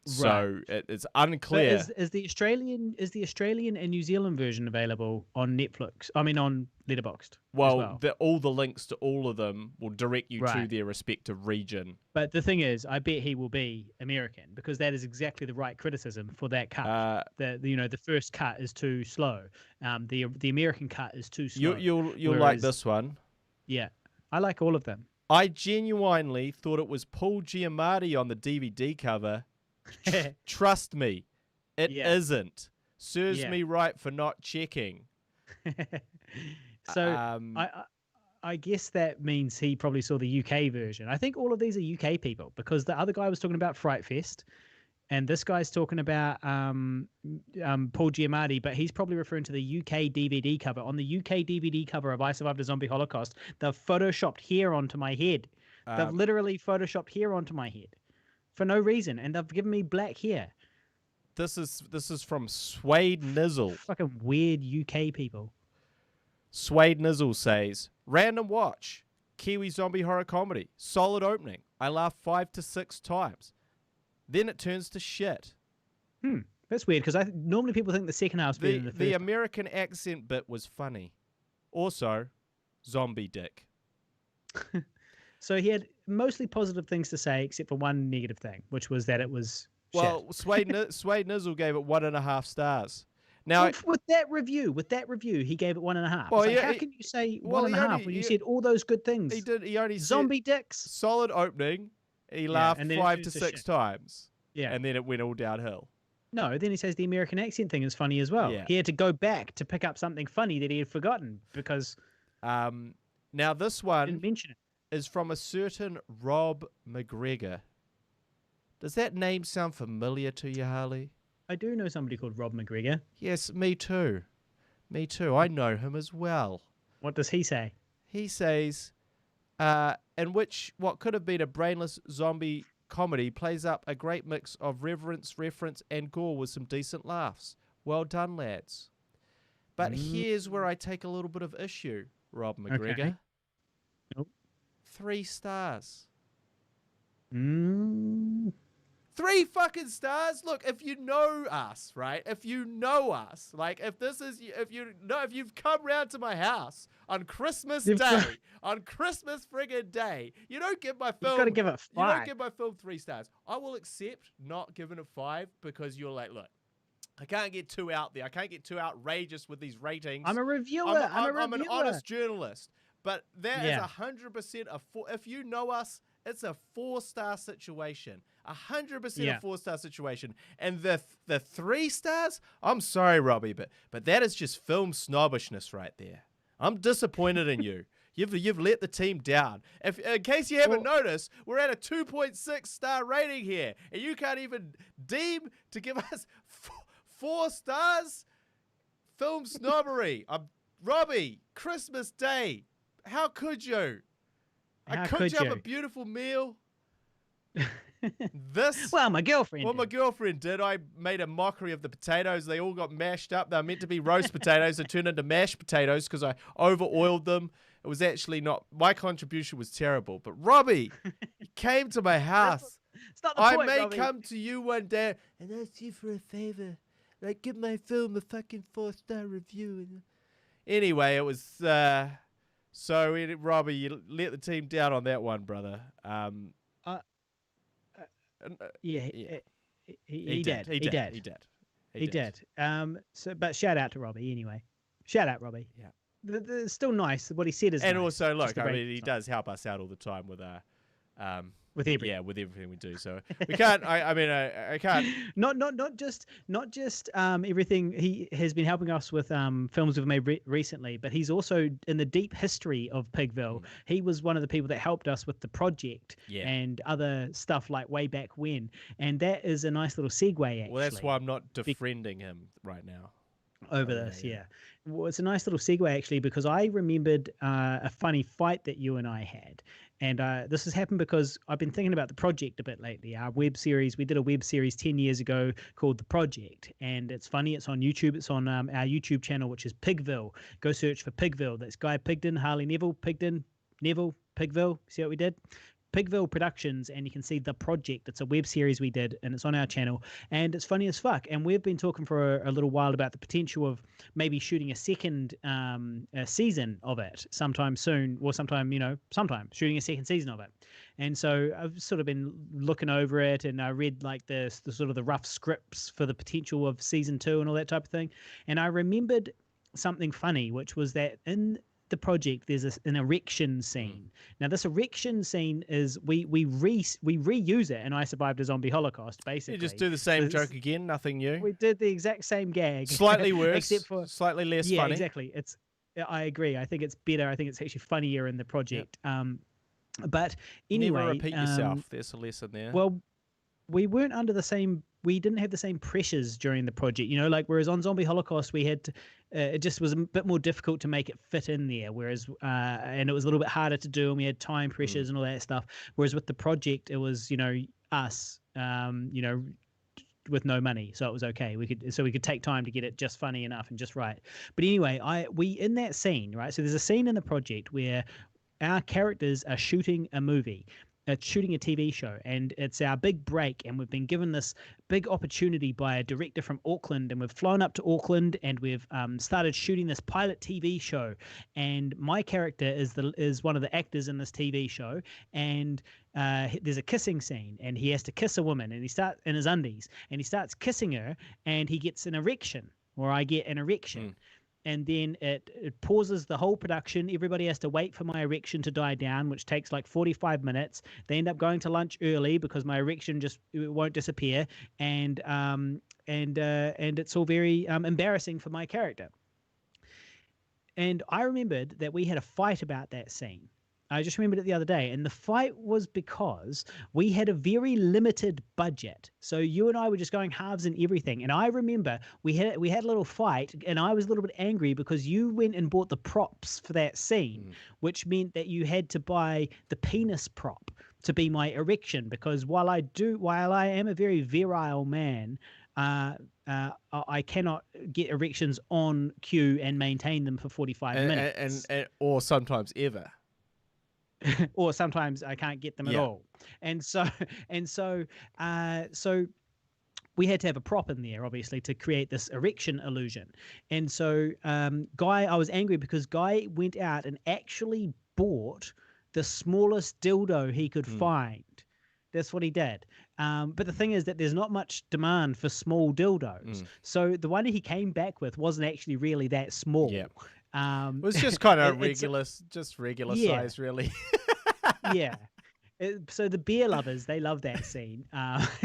So it's unclear. So is the Australian and New Zealand version available on Netflix? I mean, on Letterboxd. Well, all the links to all of them will direct you to their respective region. But the thing is, I bet he will be American, because that is exactly the right criticism for that cut. The first cut is too slow. The American cut is too slow. You'll like this one. Yeah, I like all of them. I genuinely thought it was Paul Giamatti on the DVD cover. Trust me, it isn't. Serves me right for not checking. So I guess that means he probably saw the UK version. I think all of these are UK people, because the other guy was talking about Fright Fest, and this guy's talking about Paul Giamatti, but he's probably referring to the UK DVD cover. On the UK DVD cover of I Survived a Zombie Holocaust, they've photoshopped hair onto my head. They've literally photoshopped hair onto my head for no reason, and they've given me black hair. This is from Suede Nizzle. Fucking weird UK people. Suede Nizzle says, random watch, Kiwi zombie horror comedy, solid opening. I laughed 5 to 6 times. Then it turns to shit. That's weird, because normally people think the second half's better than the first. The American accent bit was funny. Also, zombie dick. So he had mostly positive things to say, except for one negative thing, which was that it was shit. Suede Nizzle gave it 1.5 stars. Now, with that review, he gave it 1.5. Well, how can you say 1.5 when you said all those good things? He did. He only zombie said dicks. Solid opening. He laughed 5 to 6 times. Yeah, and then it went all downhill. No, then he says the American accent thing is funny as well. Yeah. He had to go back to pick up something funny that he had forgotten because. Now this one didn't mention it. Is from a certain Rob McGregor. Does that name sound familiar to you, Harley? I do know somebody called Rob McGregor. Yes, me too. I know him as well. What does he say? He says, in which what could have been a brainless zombie comedy plays up a great mix of reverence, and gore with some decent laughs. Well done, lads. But here's where I take a little bit of issue, Rob McGregor. Okay. Nope. 3 stars. 3 fucking stars. Look, if you know us, right? If you know us, like if you've come round to my house on Christmas Day, on Christmas friggin' day, you don't give my film. You've got to give it 5. You don't give my film 3 stars. I will accept not giving it 5 because you're like, look, I can't get too out there. I can't get too outrageous with these ratings. I'm a reviewer. I'm an honest journalist. But that is 100% a 4. If you know us, it's a 4-star situation. 100% a 4-star situation. And the 3 stars, I'm sorry, Robbie, but that is just film snobbishness right there. I'm disappointed in you. You've let the team down. In case you haven't noticed, we're at a 2.6 star rating here, and you can't even deem to give us 4 stars. Film snobbery. Robbie, Christmas Day. How could you? I cooked you up a beautiful meal. My girlfriend did. I made a mockery of the potatoes. They all got mashed up. They were meant to be roast potatoes. They turned into mashed potatoes because I over-oiled them. It was actually not. My contribution was terrible. But Robbie, you came to my house. It's not the point, I may Robbie. come to you one day and ask you for a favor. Like, give my film a fucking 4-star review. Anyway, it was... Robbie, you let the team down on that one, brother. He did. But shout out to Robbie anyway. Shout out, Robbie. Yeah. It's still nice. What he said is and nice. also, look, I mean, he does help us out all the time with our with everything. Yeah, with everything we do. So we can't. I mean, I can't. Not just everything. He has been helping us with films we've made recently, but he's also in the deep history of Pigville. He was one of the people that helped us with the project and other stuff like way back when. And that is a nice little segue, actually. Well, that's why I'm not defriending him right now. Over this, yeah. Well, it's a nice little segue, actually, because I remembered a funny fight that you and I had. And this has happened because I've been thinking about the project a bit lately. Our web series, we did a web series 10 years ago called The Project. And it's funny, it's on YouTube. It's on our YouTube channel, which is Pigville. Go search for Pigville. That's Guy Pigden, Harley Neville, Pigden, Neville, Pigville. See what we did? Pigville Productions, and you can see The Project. It's a web series we did, and it's on our channel, and it's funny as fuck. And we've been talking for a little while about the potential of maybe shooting a second season of it sometime soon, or sometime shooting a second season of it. And so I've sort of been looking over it, and I read like the sort of the rough scripts for the potential of season 2 and all that type of thing. And I remembered something funny, which was that in The Project there's an erection scene. Now this erection scene is we reuse it, and I Survived a Zombie Holocaust, basically. You just do the same joke again, nothing new. We did the exact same gag, slightly worse, except for slightly less funny. Yeah, exactly. I agree. I think it's better. I think it's actually funnier in The Project. But anyway, never repeat yourself. There's a lesson there. Well, we weren't under the same. We didn't have the same pressures during the project, like whereas on Zombie Holocaust we had to, it just was a bit more difficult to make it fit in there, whereas and it was a little bit harder to do, and we had time pressures and all that stuff. Whereas with the project, it was us, with no money, so it was okay. We could take time to get it just funny enough and just right. But anyway, we in that scene, right? So there's a scene in the project where our characters are shooting a movie. Shooting a TV show, and it's our big break, and we've been given this big opportunity by a director from Auckland, and we've flown up to Auckland, and we've started shooting this pilot TV show. And my character is one of the actors in this TV show, and there's a kissing scene, and he has to kiss a woman, and he starts in his undies, and he starts kissing her, and he gets an erection, or I get an erection. And then it pauses the whole production. Everybody has to wait for my erection to die down, which takes like 45 minutes. They end up going to lunch early because my erection it won't disappear, and it's all very embarrassing for my character. And I remembered that we had a fight about that scene. I just remembered it the other day, and the fight was because we had a very limited budget. So you and I were just going halves in everything. And I remember we had a little fight, and I was a little bit angry because you went and bought the props for that scene, which meant that you had to buy the penis prop to be my erection. Because while I am a very virile man, I cannot get erections on cue and maintain them for 45 minutes, or sometimes ever. Or sometimes I can't get them at all. And so we had to have a prop in there, obviously, to create this erection illusion. And so I was angry because Guy went out and actually bought the smallest dildo he could find. That's what he did. But the thing is that there's not much demand for small dildos. So the one he came back with wasn't actually really that small. Yeah. It was just kind of regular size, really. Yeah. So the beer lovers, they love that scene,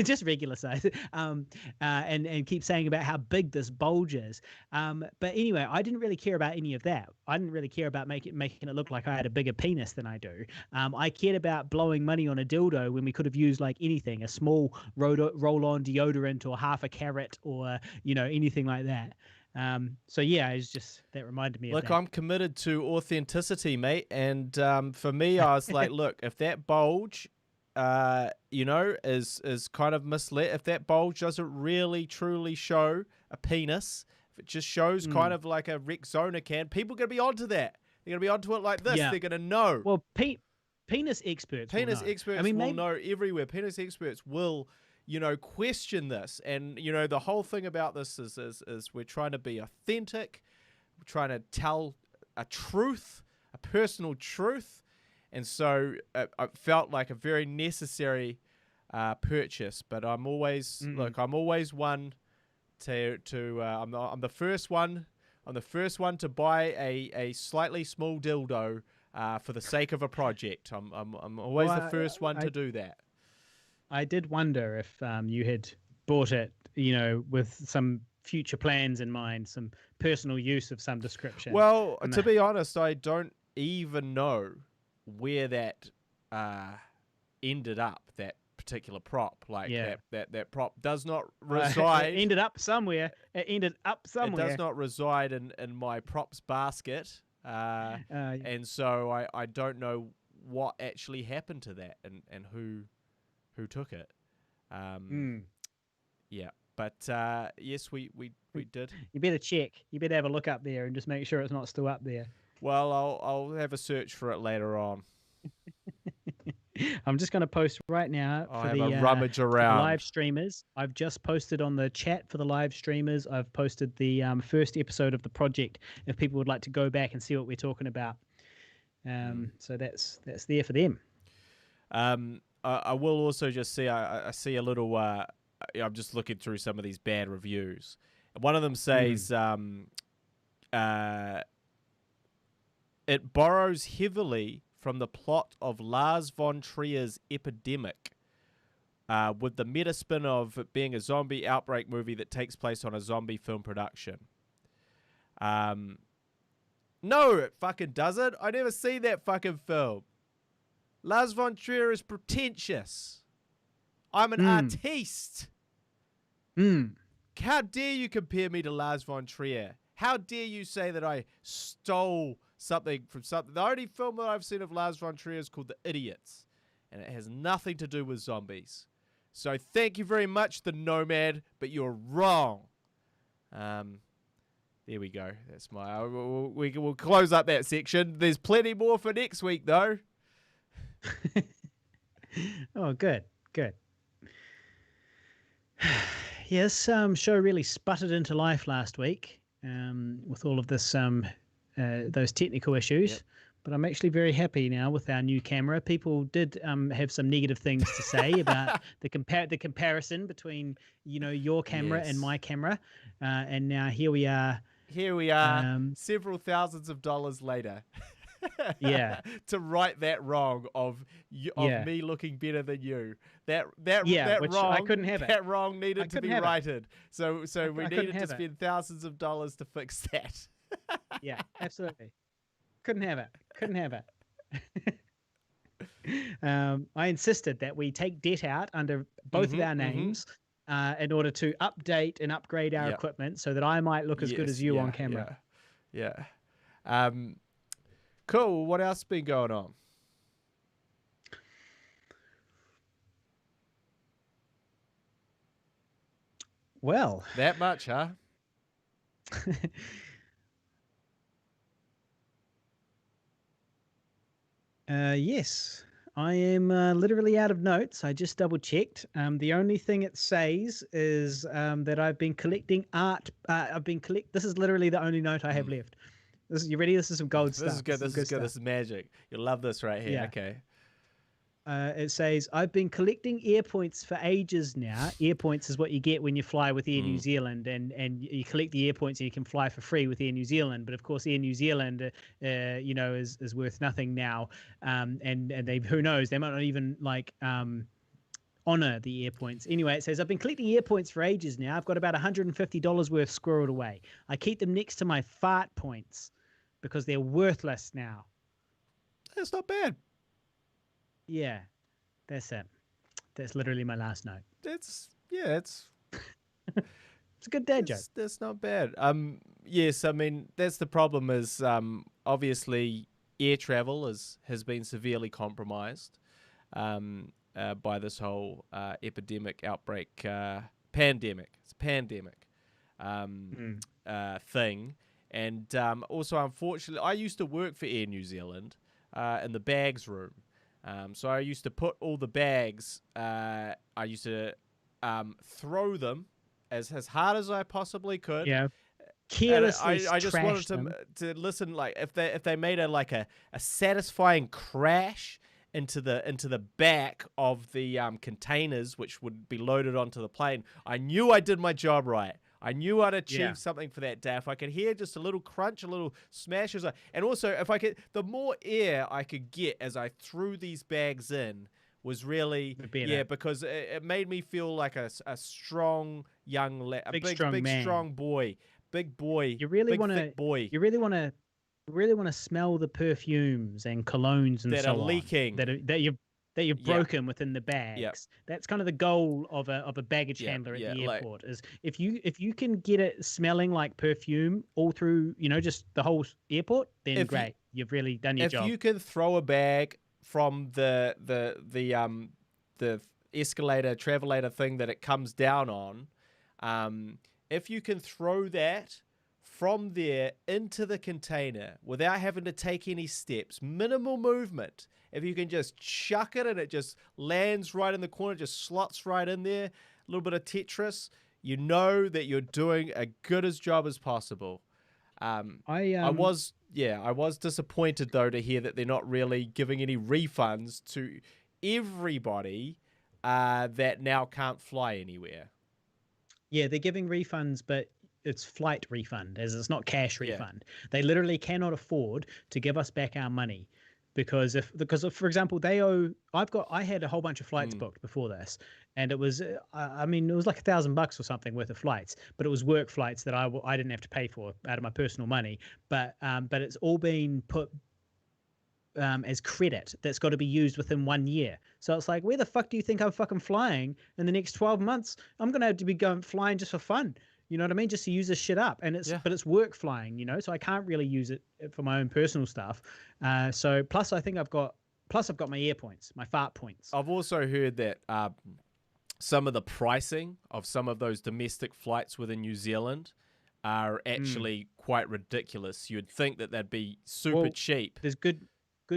just regular size, and keep saying about how big this bulge is. But anyway, I didn't really care about any of that. I didn't really care about making it look like I had a bigger penis than I do. I cared about blowing money on a dildo when we could have used like anything, a small roll-on deodorant or half a carrot or anything like that. So yeah, it's just that reminded me of that. I'm committed to authenticity, mate, and for me, I was like, look, if that bulge is kind of misled, if that bulge doesn't really truly show a penis, if it just shows kind of like a Rexona can, people are going to be onto that. They're going to be onto it like this. They're going to know. Well, penis experts will know everywhere. Penis experts will question this. And, the whole thing about this is we're trying to be authentic. We're trying to tell a truth, a personal truth. And so it felt like a very necessary purchase. But I'm always, I'm always one I'm the first one to buy a slightly small dildo for the sake of a project. I'm always the first one to do that. I did wonder if you had bought it, with some future plans in mind, some personal use of some description. Well, to be honest, I don't even know where that ended up, that particular prop. That prop does not reside. It ended up somewhere. It does not reside in my props basket. And so I don't know what actually happened to that and who took it. Yeah, but yes, we did. You better check. You better have a look up there and just make sure it's not still up there. Well, I'll have a search for it later on. I'm just going to post right now for the rummage around. Live streamers. I've just posted on the chat for the live streamers. I've posted the first episode of the project if people would like to go back and see what we're talking about. So that's there for them. I will also just see. I see a little. I'm just looking through some of these bad reviews. One of them says it borrows heavily from the plot of Lars Von Trier's Epidemic, with the meta spin of it being a zombie outbreak movie that takes place on a zombie film production. No, it fucking doesn't. I never seen that fucking film. Lars Von Trier is pretentious. I'm an artiste. How dare you compare me to Lars Von Trier? How dare you say that I stole something from something? The only film that I've seen of Lars Von Trier is called The Idiots, and it has nothing to do with zombies. So thank you very much, The Nomad, but you're wrong. There we go. That's my. We'll close up that section. There's plenty more for next week, though. Oh, good. Yes, show really sputtered into life last week with all of this those technical issues. Yep. But I'm actually very happy now with our new camera. People did have some negative things to say about the comparison between your camera and my camera, and now here we are. Several thousands of dollars later. Yeah. To right that wrong of me looking better than you. That wrong. I couldn't have it. That wrong needed to be righted. So we needed to spend it. thousands of dollars to fix that. Yeah, absolutely. Couldn't have it. I insisted that we take debt out under both of our names in order to update and upgrade our equipment so that I might look as good as you on camera. Yeah. Cool. What else has been going on? Well, that much, huh? Yes, I am literally out of notes. I just double checked. The only thing it says is that I've been collecting art. This is literally the only note I have left. You ready? This is some gold stuff. This is good. This is good. This is magic. You'll love this right here. Yeah. Okay. It says, I've been collecting air points for ages now. Air points is what you get when you fly with Air New Zealand, and you collect the air points and you can fly for free with Air New Zealand. But of course, Air New Zealand, is worth nothing now. And they, who knows, they might not even honor the air points. Anyway, it says, I've been collecting air points for ages now. I've got about $150 worth squirreled away. I keep them next to my fart points because they're worthless now. That's not bad. Yeah, that's it. That's literally my last note. It's it's a good dad joke. That's not bad. Yes, I mean that's the problem is obviously air travel has been severely compromised by this whole epidemic outbreak pandemic. It's a pandemic thing, and also unfortunately, I used to work for Air New Zealand in the bags room. So I used to put all the bags, I used to throw them as hard as I possibly could. Yeah. Carelessly I just wanted to listen, like if they made a satisfying crash into the back of the containers, which would be loaded onto the plane, I knew I did my job right. I knew I'd achieve something for that day. If I could hear just a little crunch, a little smash, and also if I could, the more air I could get as I threw these bags in was really, because it made me feel like a strong young, big strong boy, big boy, thick boy. You really want to smell the perfumes and colognes and that so are leaking on that you've broken within the bags. Yep. That's kind of the goal of a baggage handler at the airport, is if you can get it smelling like perfume all through, just the whole airport, then great. You've really done your job. If you can throw a bag from the escalator, travelator thing that it comes down on, if you can throw that from there into the container without having to take any steps, minimal movement, if you can just chuck it and it just lands right in the corner, just slots right in there, a little bit of Tetris, you know that you're doing a good as job as possible. I was disappointed though to hear that they're not really giving any refunds to everybody that now can't fly anywhere. Yeah, they're giving refunds, but it's flight refund, as it's not cash refund. They literally cannot afford to give us back our money because for example, I had a whole bunch of flights booked before this, and it was it was like $1,000 or something worth of flights, but it was work flights that I didn't have to pay for out of my personal money, but it's all been put as credit that's got to be used within 1 year. So it's like, where the fuck do you think I'm fucking flying in the next 12 months? I'm gonna have to be flying just for fun. You know what I mean? Just to use this shit up. And but it's work flying, so I can't really use it for my own personal stuff. So plus I've got my air points, my fart points. I've also heard that some of the pricing of some of those domestic flights within New Zealand are actually quite ridiculous. You'd think that they'd be super cheap. There's good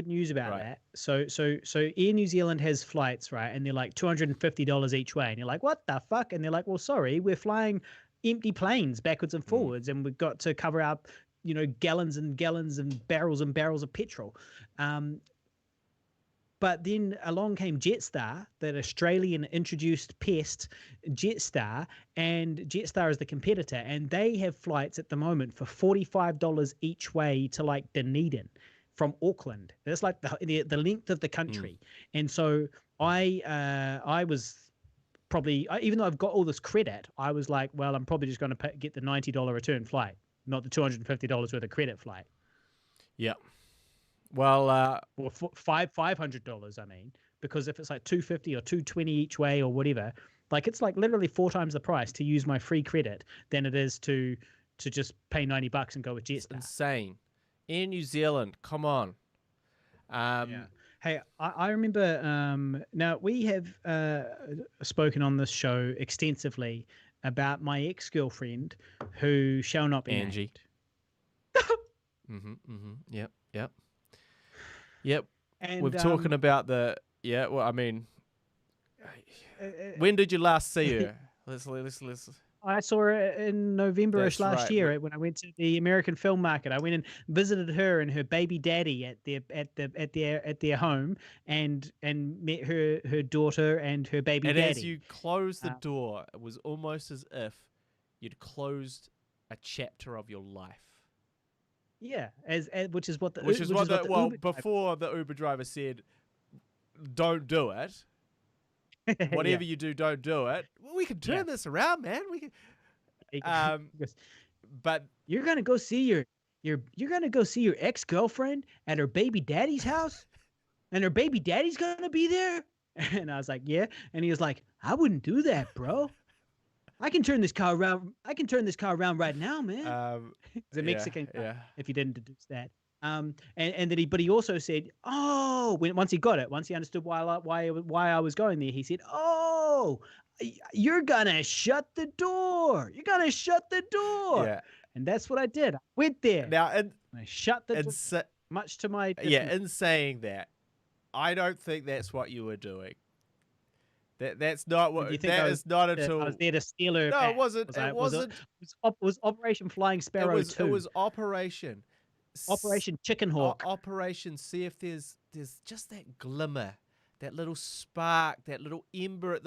news about that. So Air New Zealand has flights, right? And they're like $250 each way. And you're like, what the fuck? And they're like, well, sorry, we're flying empty planes backwards and forwards, and we've got to cover our, gallons and gallons and barrels of petrol. But then along came Jetstar, that Australian introduced pest, Jetstar, and Jetstar is the competitor, and they have flights at the moment for $45 each way to like Dunedin from Auckland. That's like the length of the country. And so I was probably, even though I've got all this credit, I was like, well, I'm probably just going to get the $90 return flight, not the $250 worth of credit flight. Yeah. Well, or $500, I mean, because if it's like $250 or $220 each way or whatever, like it's like literally 4 times the price to use my free credit than it is to just pay $90 and go with Jetstar. Insane. In New Zealand, come on. Hey, I remember, now we have spoken on this show extensively about my ex-girlfriend who shall not be Angie. named. Yep. And we're talking about when did you last see her? Let's I saw her in November-ish last year when I went to the American film market. I went and visited her and her baby daddy at their home, and met her daughter and her baby daddy. And as you closed the door, it was almost as if you'd closed a chapter of your life. Yeah, which is what before the Uber driver said, "Don't do it." Whatever you do, don't do it. Well, we can turn this around, man. We can. But you're gonna go see your ex-girlfriend at her baby daddy's house, and her baby daddy's gonna be there. And I was like, yeah. And he was like, I wouldn't do that, bro. I can turn this car around. Right now, man. He's a Mexican. If you didn't deduce that. And then he also said, once he got it, once he understood why I was going there, he said, you're gonna shut the door. Yeah. And that's what I did. I went there. Now, and I shut the door. Much to my in saying that, I don't think that's what you were doing. That's not what. That is not at all. I was there to steal her. No, back. It wasn't. It was Operation Flying Sparrow 2. It was Operation Chicken Hawk. Operation. See if there's just that glimmer, that little spark, that little ember at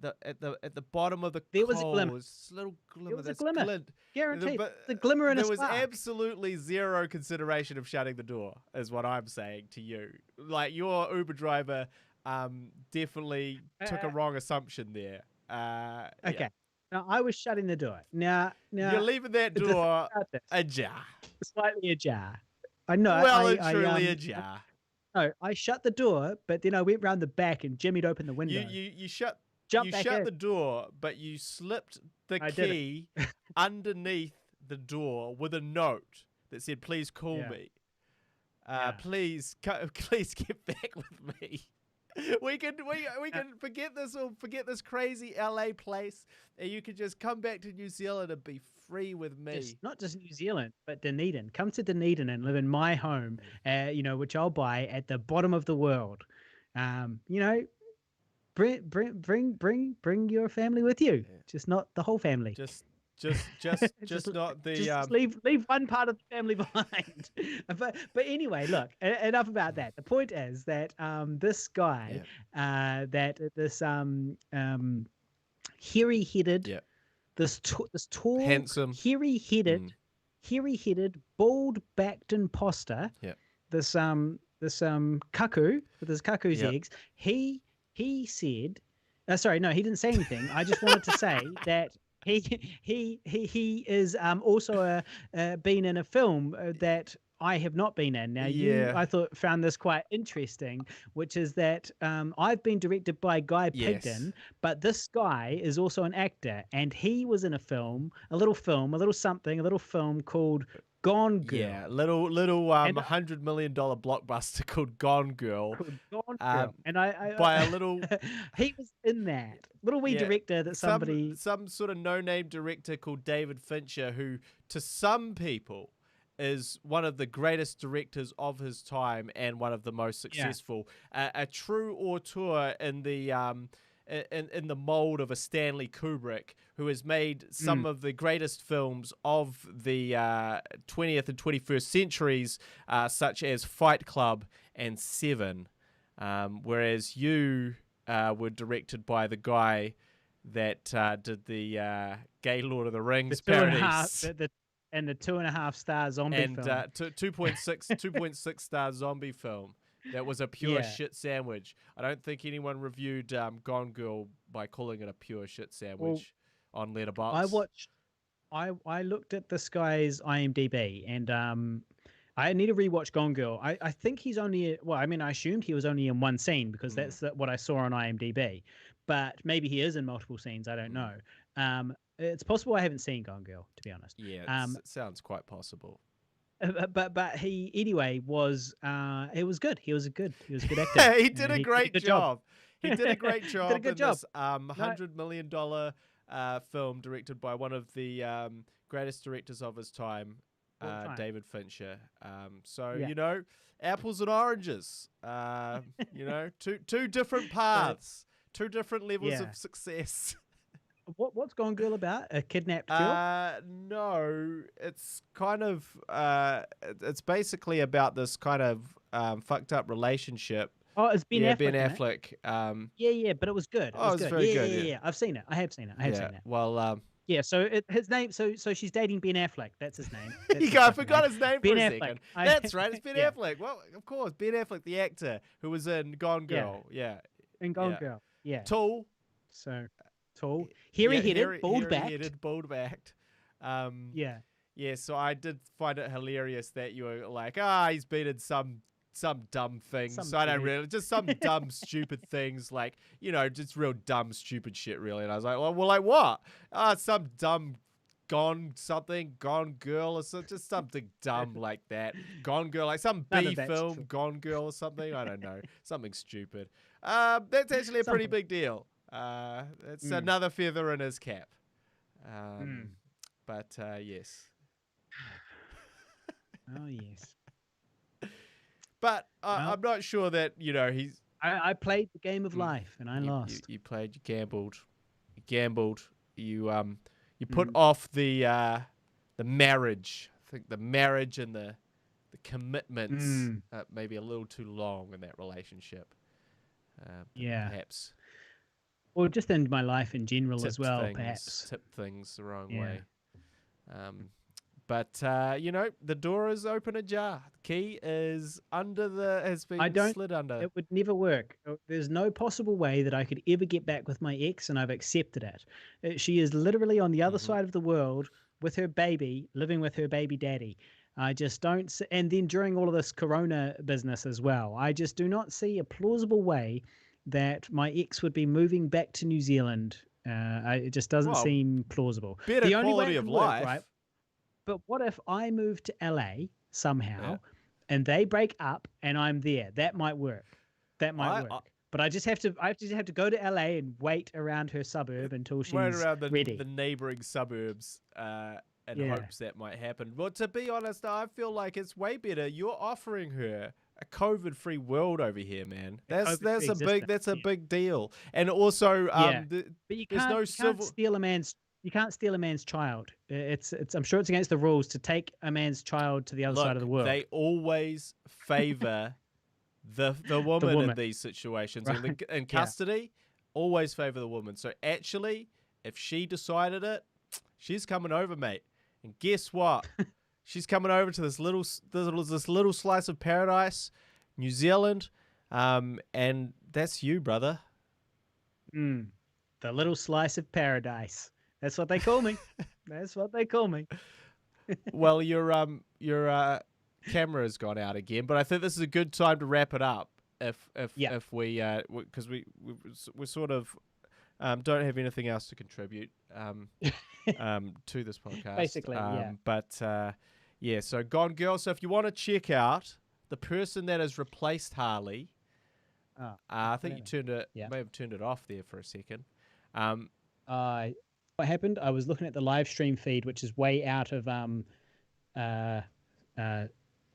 at the bottom of the There was a glimmer. coals, little glimmer. There was a That's glimmer. glint. Guaranteed. But The glimmer and a there was spark. absolutely zero consideration of shutting the door, is what I'm saying to you. Like, your Uber driver definitely took a wrong assumption there. Okay. Yeah. Now I was shutting the door. Now You're leaving that door ajar. slightly ajar. I know. Well and truly ajar. No, I shut the door, but then I went round the back and jimmied open the window. You shut Jumped the door, but you slipped the key underneath the door with a note that said, "Please call me. Please get back with me." We can forget this crazy LA place, and you can just come back to New Zealand and be free with me. Not just New Zealand, but Dunedin. Come to Dunedin and live in my home, which I'll buy at the bottom of the world. Bring your family with you. Yeah. Just not the whole family. Just not the. Just leave one part of the family behind. but anyway, look. Enough about that. The point is that this guy, this hairy-headed, this tall, handsome, hairy-headed, bald-backed imposter. Yeah. This cuckoo with his cuckoo's eggs. He said, sorry, no, he didn't say anything. I just wanted to say that. He is also been in a film that I have not been in. Now, I found this quite interesting, which is that I've been directed by Guy Pigden, but this guy is also an actor, and he was in a film called Gone Girl. Yeah, little $100 million blockbuster called Gone Girl. And I by a little he was in that little wee director that some sort of no-name director called David Fincher, who to some people is one of the greatest directors of his time and one of the most successful. A true auteur in the mold of a Stanley Kubrick, who has made some of the greatest films of the 20th and 21st centuries, such as Fight Club and Seven, whereas you were directed by the guy that did the gay Lord of the Rings parodies. And the 2.5 star zombie film. And 2.6 star zombie film. That was a pure shit sandwich. I don't think anyone reviewed Gone Girl by calling it a pure shit sandwich on Letterboxd. I looked at this guy's IMDb, and I need to rewatch Gone Girl. I think he's only, I assumed he was only in one scene because that's what I saw on IMDb. But maybe he is in multiple scenes. I don't know. It's possible I haven't seen Gone Girl, to be honest. Yeah, it sounds quite possible. But he anyway was it was good. He was a good actor. He did a great job. He did a great job. Did a good job. This $100 million film directed by one of the greatest directors of his time, David Fincher. Apples and oranges. Two different paths, two different levels of success. What's Gone Girl about? A kidnapped girl? No, it's kind of it's basically about this kind of fucked up relationship. Oh, it's Ben Affleck. Ben Affleck. But it was good. It was very good. Yeah. I've seen it. I have seen it. Well, so his name. So she's dating Ben Affleck. That's his name. I forgot his name for a Affleck. second. That's right. It's Ben Affleck. Well, of course, Ben Affleck, the actor who was in Gone Girl. Yeah. In Gone Girl. Yeah. Tall. So. Tall, hairy-headed, bald-backed. Yeah. So I did find it hilarious that you were like, he's been in some dumb things. I don't really, just some dumb, stupid things, like, just real dumb, stupid shit, really. And I was like, well, like what? Some dumb Gone Girl, or just something dumb like that. Gone Girl, like some B film, true. Gone Girl or something. I don't know, something stupid. That's actually a pretty big deal. It's another feather in his cap. But yes. Oh yes. But I'm not sure that he's. I played the game of life and I lost. You played. You gambled. You put off the marriage. I think the marriage and the commitments maybe a little too long in that relationship. Perhaps. or just in my life in general as well, things, perhaps. tip things the wrong Yeah. way. But the door is open ajar. The key is has been slid under. It would never work. There's no possible way that I could ever get back with my ex, and I've accepted it. She is literally on the other side of the world with her baby, living with her baby daddy. I just don't. And then during all of this corona business as well, I just do not see a plausible way that my ex would be moving back to New Zealand. It just doesn't seem plausible. Better the only quality way it of could life. work, right? But what if I move to LA somehow and they break up and I'm there? That might work. That might work. But I just have to go to LA and wait around her suburb until she's ready. The neighboring suburbs in hopes that might happen. Well, to be honest, I feel like it's way better. You're offering her a COVID-free world over here, man. That's a big deal. And also, but you can't steal a man's. You can't steal a man's child. I'm sure it's against the rules to take a man's child to the other side of the world. They always favor the woman in these situations. Right. In custody, always favor the woman. So actually, if she decided it, she's coming over, mate. And guess what? She's coming over to this little slice of paradise, New Zealand, and that's you, brother. The little slice of paradise. That's what they call me. That's what they call me. Well, your camera's gone out again, but I think this is a good time to wrap it up. If we because we sort of don't have anything else to contribute to this podcast. Basically, yeah. But so Gone Girl. So if you want to check out the person that has replaced Harley, I think you may have turned it off there for a second. What happened? I was looking at the live stream feed, which is way out of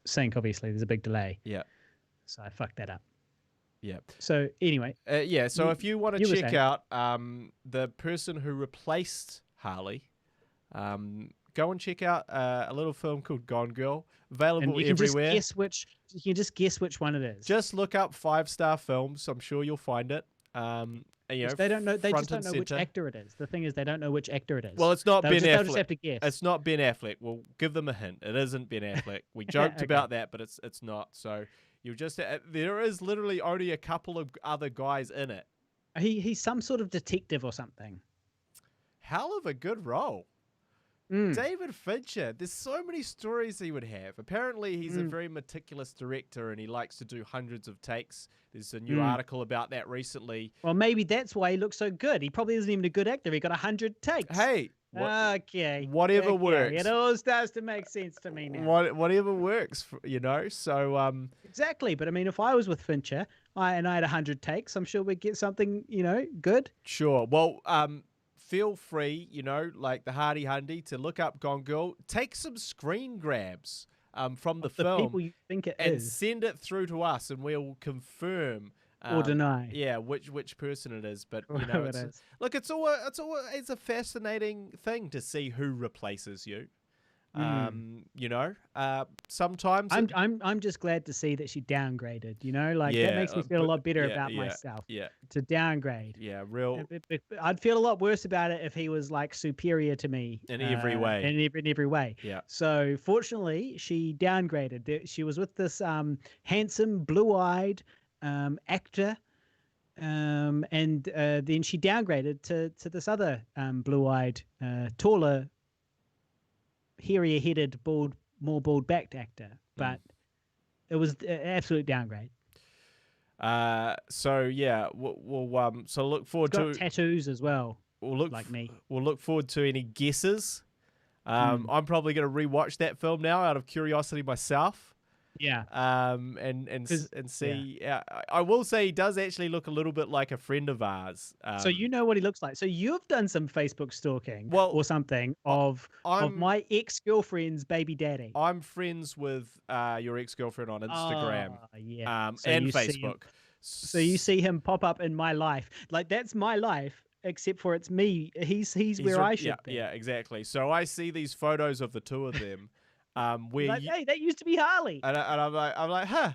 sync. Obviously, there's a big delay. Yeah. So I fucked that up. Yeah. So anyway. So if you want to check out the person who replaced Harley, go and check out a little film called Gone Girl, available everywhere. You can just guess which one it is. Just look up 5-star films. I'm sure you'll find it. They don't know. They just don't know which actor it is. The thing is, they don't know which actor it is. Well, it's not Ben Affleck. They'll just have to guess. It's not Ben Affleck. We'll give them a hint. It isn't Ben Affleck. We joked about that, but it's not. So you just there is literally only a couple of other guys in it. He's some sort of detective or something. Hell of a good role. David Fincher. There's so many stories he would have. Apparently, he's a very meticulous director, and he likes to do hundreds of takes. There's a new article about that recently. Well, maybe that's why he looks so good. He probably isn't even a good actor. He got 100 takes. Hey, whatever works. It all starts to make sense to me now. Whatever works, So exactly. But I mean, if I was with Fincher, I had 100 takes, I'm sure we'd get something, good. Sure. Well, feel free, like the Hardy Hundy, to look up Gone Girl. Take some screen grabs from the film people you think it and is. send it through to us, and we'll confirm or deny. Yeah, which person it is. But look, it's a fascinating thing to see who replaces you. Sometimes I'm just glad to see that she downgraded, that makes me feel a lot better about myself. To downgrade. I'd feel a lot worse about it if he was like superior to me in every way. In every way. Yeah. So fortunately, she downgraded. She was with this handsome, blue-eyed actor. And then she downgraded to this other blue-eyed, taller, hairier-headed, more bald-backed actor, but it was an absolute downgrade. So look forward to tattoos as well. Like me. We'll look forward to any guesses. I'm probably going to rewatch that film now out of curiosity myself. Yeah. And see. Yeah. I will say he does actually look a little bit like a friend of ours. So you know what he looks like. So you've done some Facebook stalking or something of my ex-girlfriend's baby daddy. I'm friends with your ex-girlfriend on Instagram. And Facebook. So you see him pop up in my life. Like, that's my life, except for it's me. He's where I should be. Yeah, exactly. So I see these photos of the two of them. Hey, that used to be Harley. And I'm like, huh,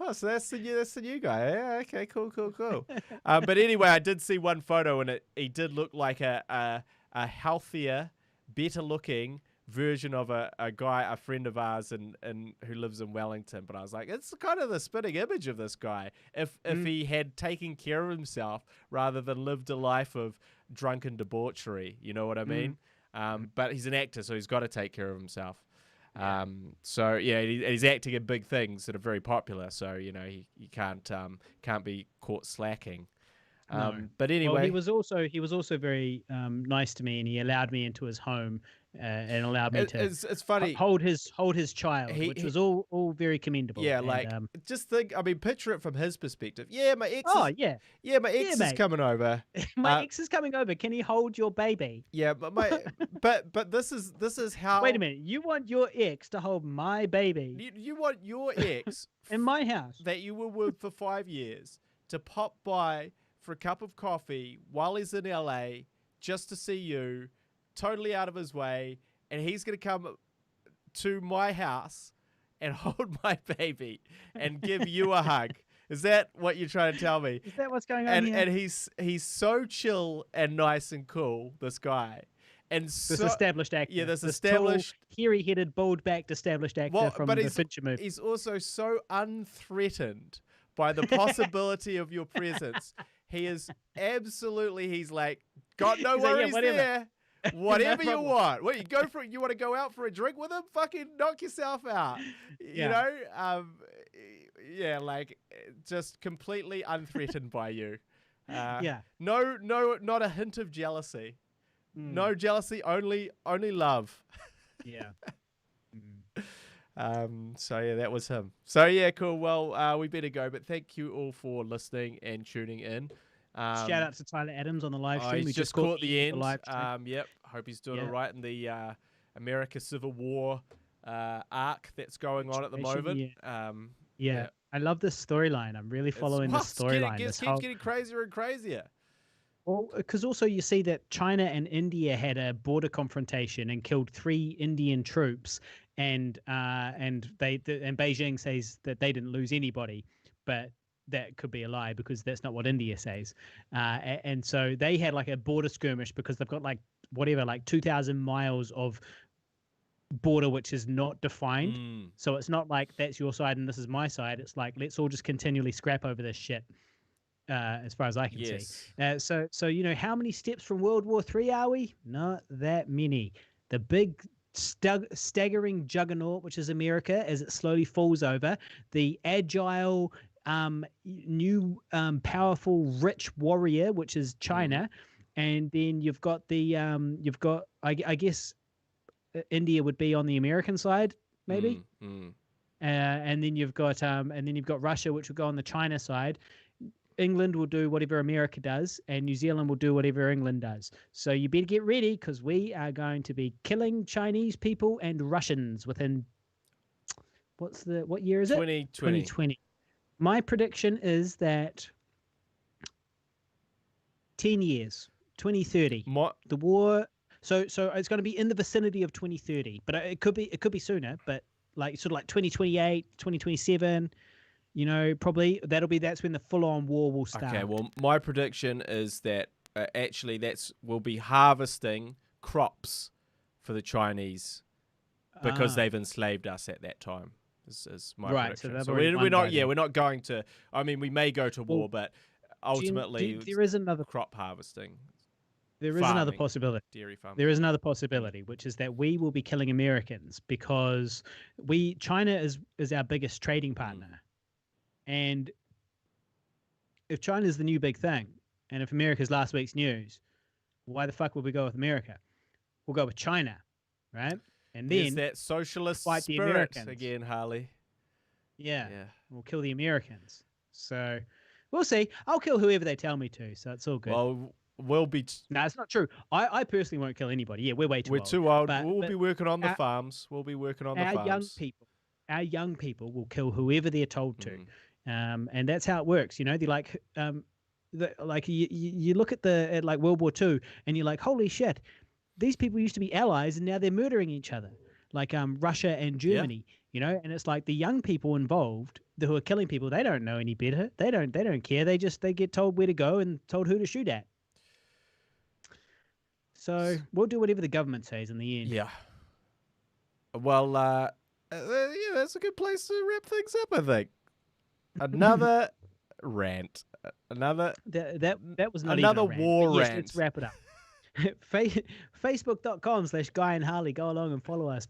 Oh, so that's the new guy. Yeah, okay, cool. But anyway, I did see one photo, and he did look like a healthier, better looking version of a guy, a friend of ours, and who lives in Wellington. But I was like, it's kind of the spitting image of this guy. If he had taken care of himself rather than lived a life of drunken debauchery, you know what I mean? But he's an actor, so he's got to take care of himself. So yeah, he's acting in big things that are very popular. So you know he can't be caught slacking. No. But anyway, well, he was also very nice to me, and he allowed me into his home and allowed me to it's funny hold his child, which was all very commendable. Yeah, and, like just think. I mean, picture it from his perspective. Yeah, my ex. Oh is, yeah. Yeah, my ex is mate. coming over. My ex is coming over. Can he hold your baby? Yeah, but but this is how. Wait a minute. You want your ex to hold my baby? You want your ex in my house that you were with for 5 years to pop by for a cup of coffee while he's in LA just to see you, totally out of his way, and he's gonna come to my house and hold my baby and give you a hug. Is that what you're trying to tell me? Is that what's going on here? And he's so chill and nice and cool, this guy. And this so, established actor. Yeah, this established... hairy-headed, bald-backed established actor from the Fincher movie. He's also so unthreatened by the possibility of your presence. He is absolutely, he's like, got no worries there. Whatever you want. What, you want to go out for a drink with him? Fucking knock yourself out. You know? Yeah, like just completely unthreatened by you. No, not a hint of jealousy. No jealousy, only love. Yeah. So yeah, that was him. So yeah, cool. Well, we better go, but thank you all for listening and tuning in. Shout out to Tyler Adams on the live stream. We just caught the end. Yep. Hope he's doing all right in the America Civil War arc that's going on at the moment. Yeah. I love this storyline. I'm really following this storyline. It keeps getting crazier and crazier. Well, because also you see that China and India had a border confrontation and killed 3 Indian troops, and Beijing says that they didn't lose anybody, but that could be a lie because that's not what India says. And so they had like a border skirmish because they've got like 2,000 miles of border which is not defined. So it's not like that's your side and this is my side. It's like let's all just continually scrap over this shit. As far as I can see. So you know, how many steps from World War III are we? Not that many. The big staggering juggernaut, which is America, as it slowly falls over. The agile, new, powerful, rich warrior, which is China. And then you've got I guess India would be on the American side, maybe. And then you've got Russia, which would go on the China side. England will do whatever America does, and New Zealand will do whatever England does. So you better get ready because we are going to be killing Chinese people and Russians within what year is it? 2020. My prediction is that 10 years, 2030. The war. So it's going to be in the vicinity of 2030, but it could be sooner. But like sort of like 2028, 2027. You know, probably that's when the full-on war will start. Okay, well, my prediction is that actually we'll be harvesting crops for the Chinese because they've enslaved us at that time. Is my prediction. So we're not going to. I mean, we may go to war, but ultimately there is another crop harvesting. There is another possibility. Dairy farming. There is another possibility, which is that we will be killing Americans because China is our biggest trading partner. And if China's the new big thing, and if America's last week's news, why the fuck would we go with America? We'll go with China, right? And then is that socialist fight the spirit Americans again, Harley. Yeah, we'll kill the Americans. So we'll see. I'll kill whoever they tell me to, so it's all good. Well, we'll be... No, it's not true. I personally won't kill anybody. Yeah, we're way too old. We're too old. We'll be working on the farms. We'll be working on the farms. Our young people will kill whoever they're told to. And that's how it works. You know, they're like, you look at like World War II and you're like, holy shit, these people used to be allies and now they're murdering each other. Like Russia and Germany. And it's like the young people involved who are killing people, they don't know any better. They don't care. They get told where to go and told who to shoot at. So we'll do whatever the government says in the end. Yeah. Well, yeah, that's a good place to wrap things up, I think. Another rant. Another that was not another even a rant, war yes, rant. let's wrap it up. Facebook.com/Guy and Harley. Go along and follow us.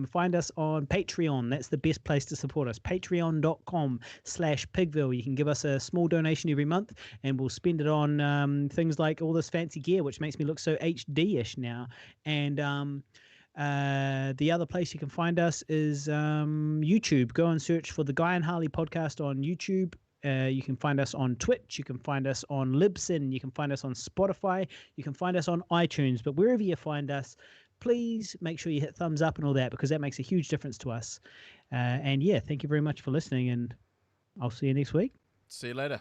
Find us on Patreon. That's the best place to support us. Patreon.com/Pigville. You can give us a small donation every month, and we'll spend it on things like all this fancy gear, which makes me look so HD-ish now. And the other place you can find us is YouTube. Go and search for the Guy and Harley podcast on YouTube. You can find us on Twitch. You can find us on Libsyn. You can find us on Spotify. You can find us on iTunes. But wherever you find us, please make sure you hit thumbs up and all that, because that makes a huge difference to us. And yeah, thank you very much for listening, and I'll see you next week. See you later.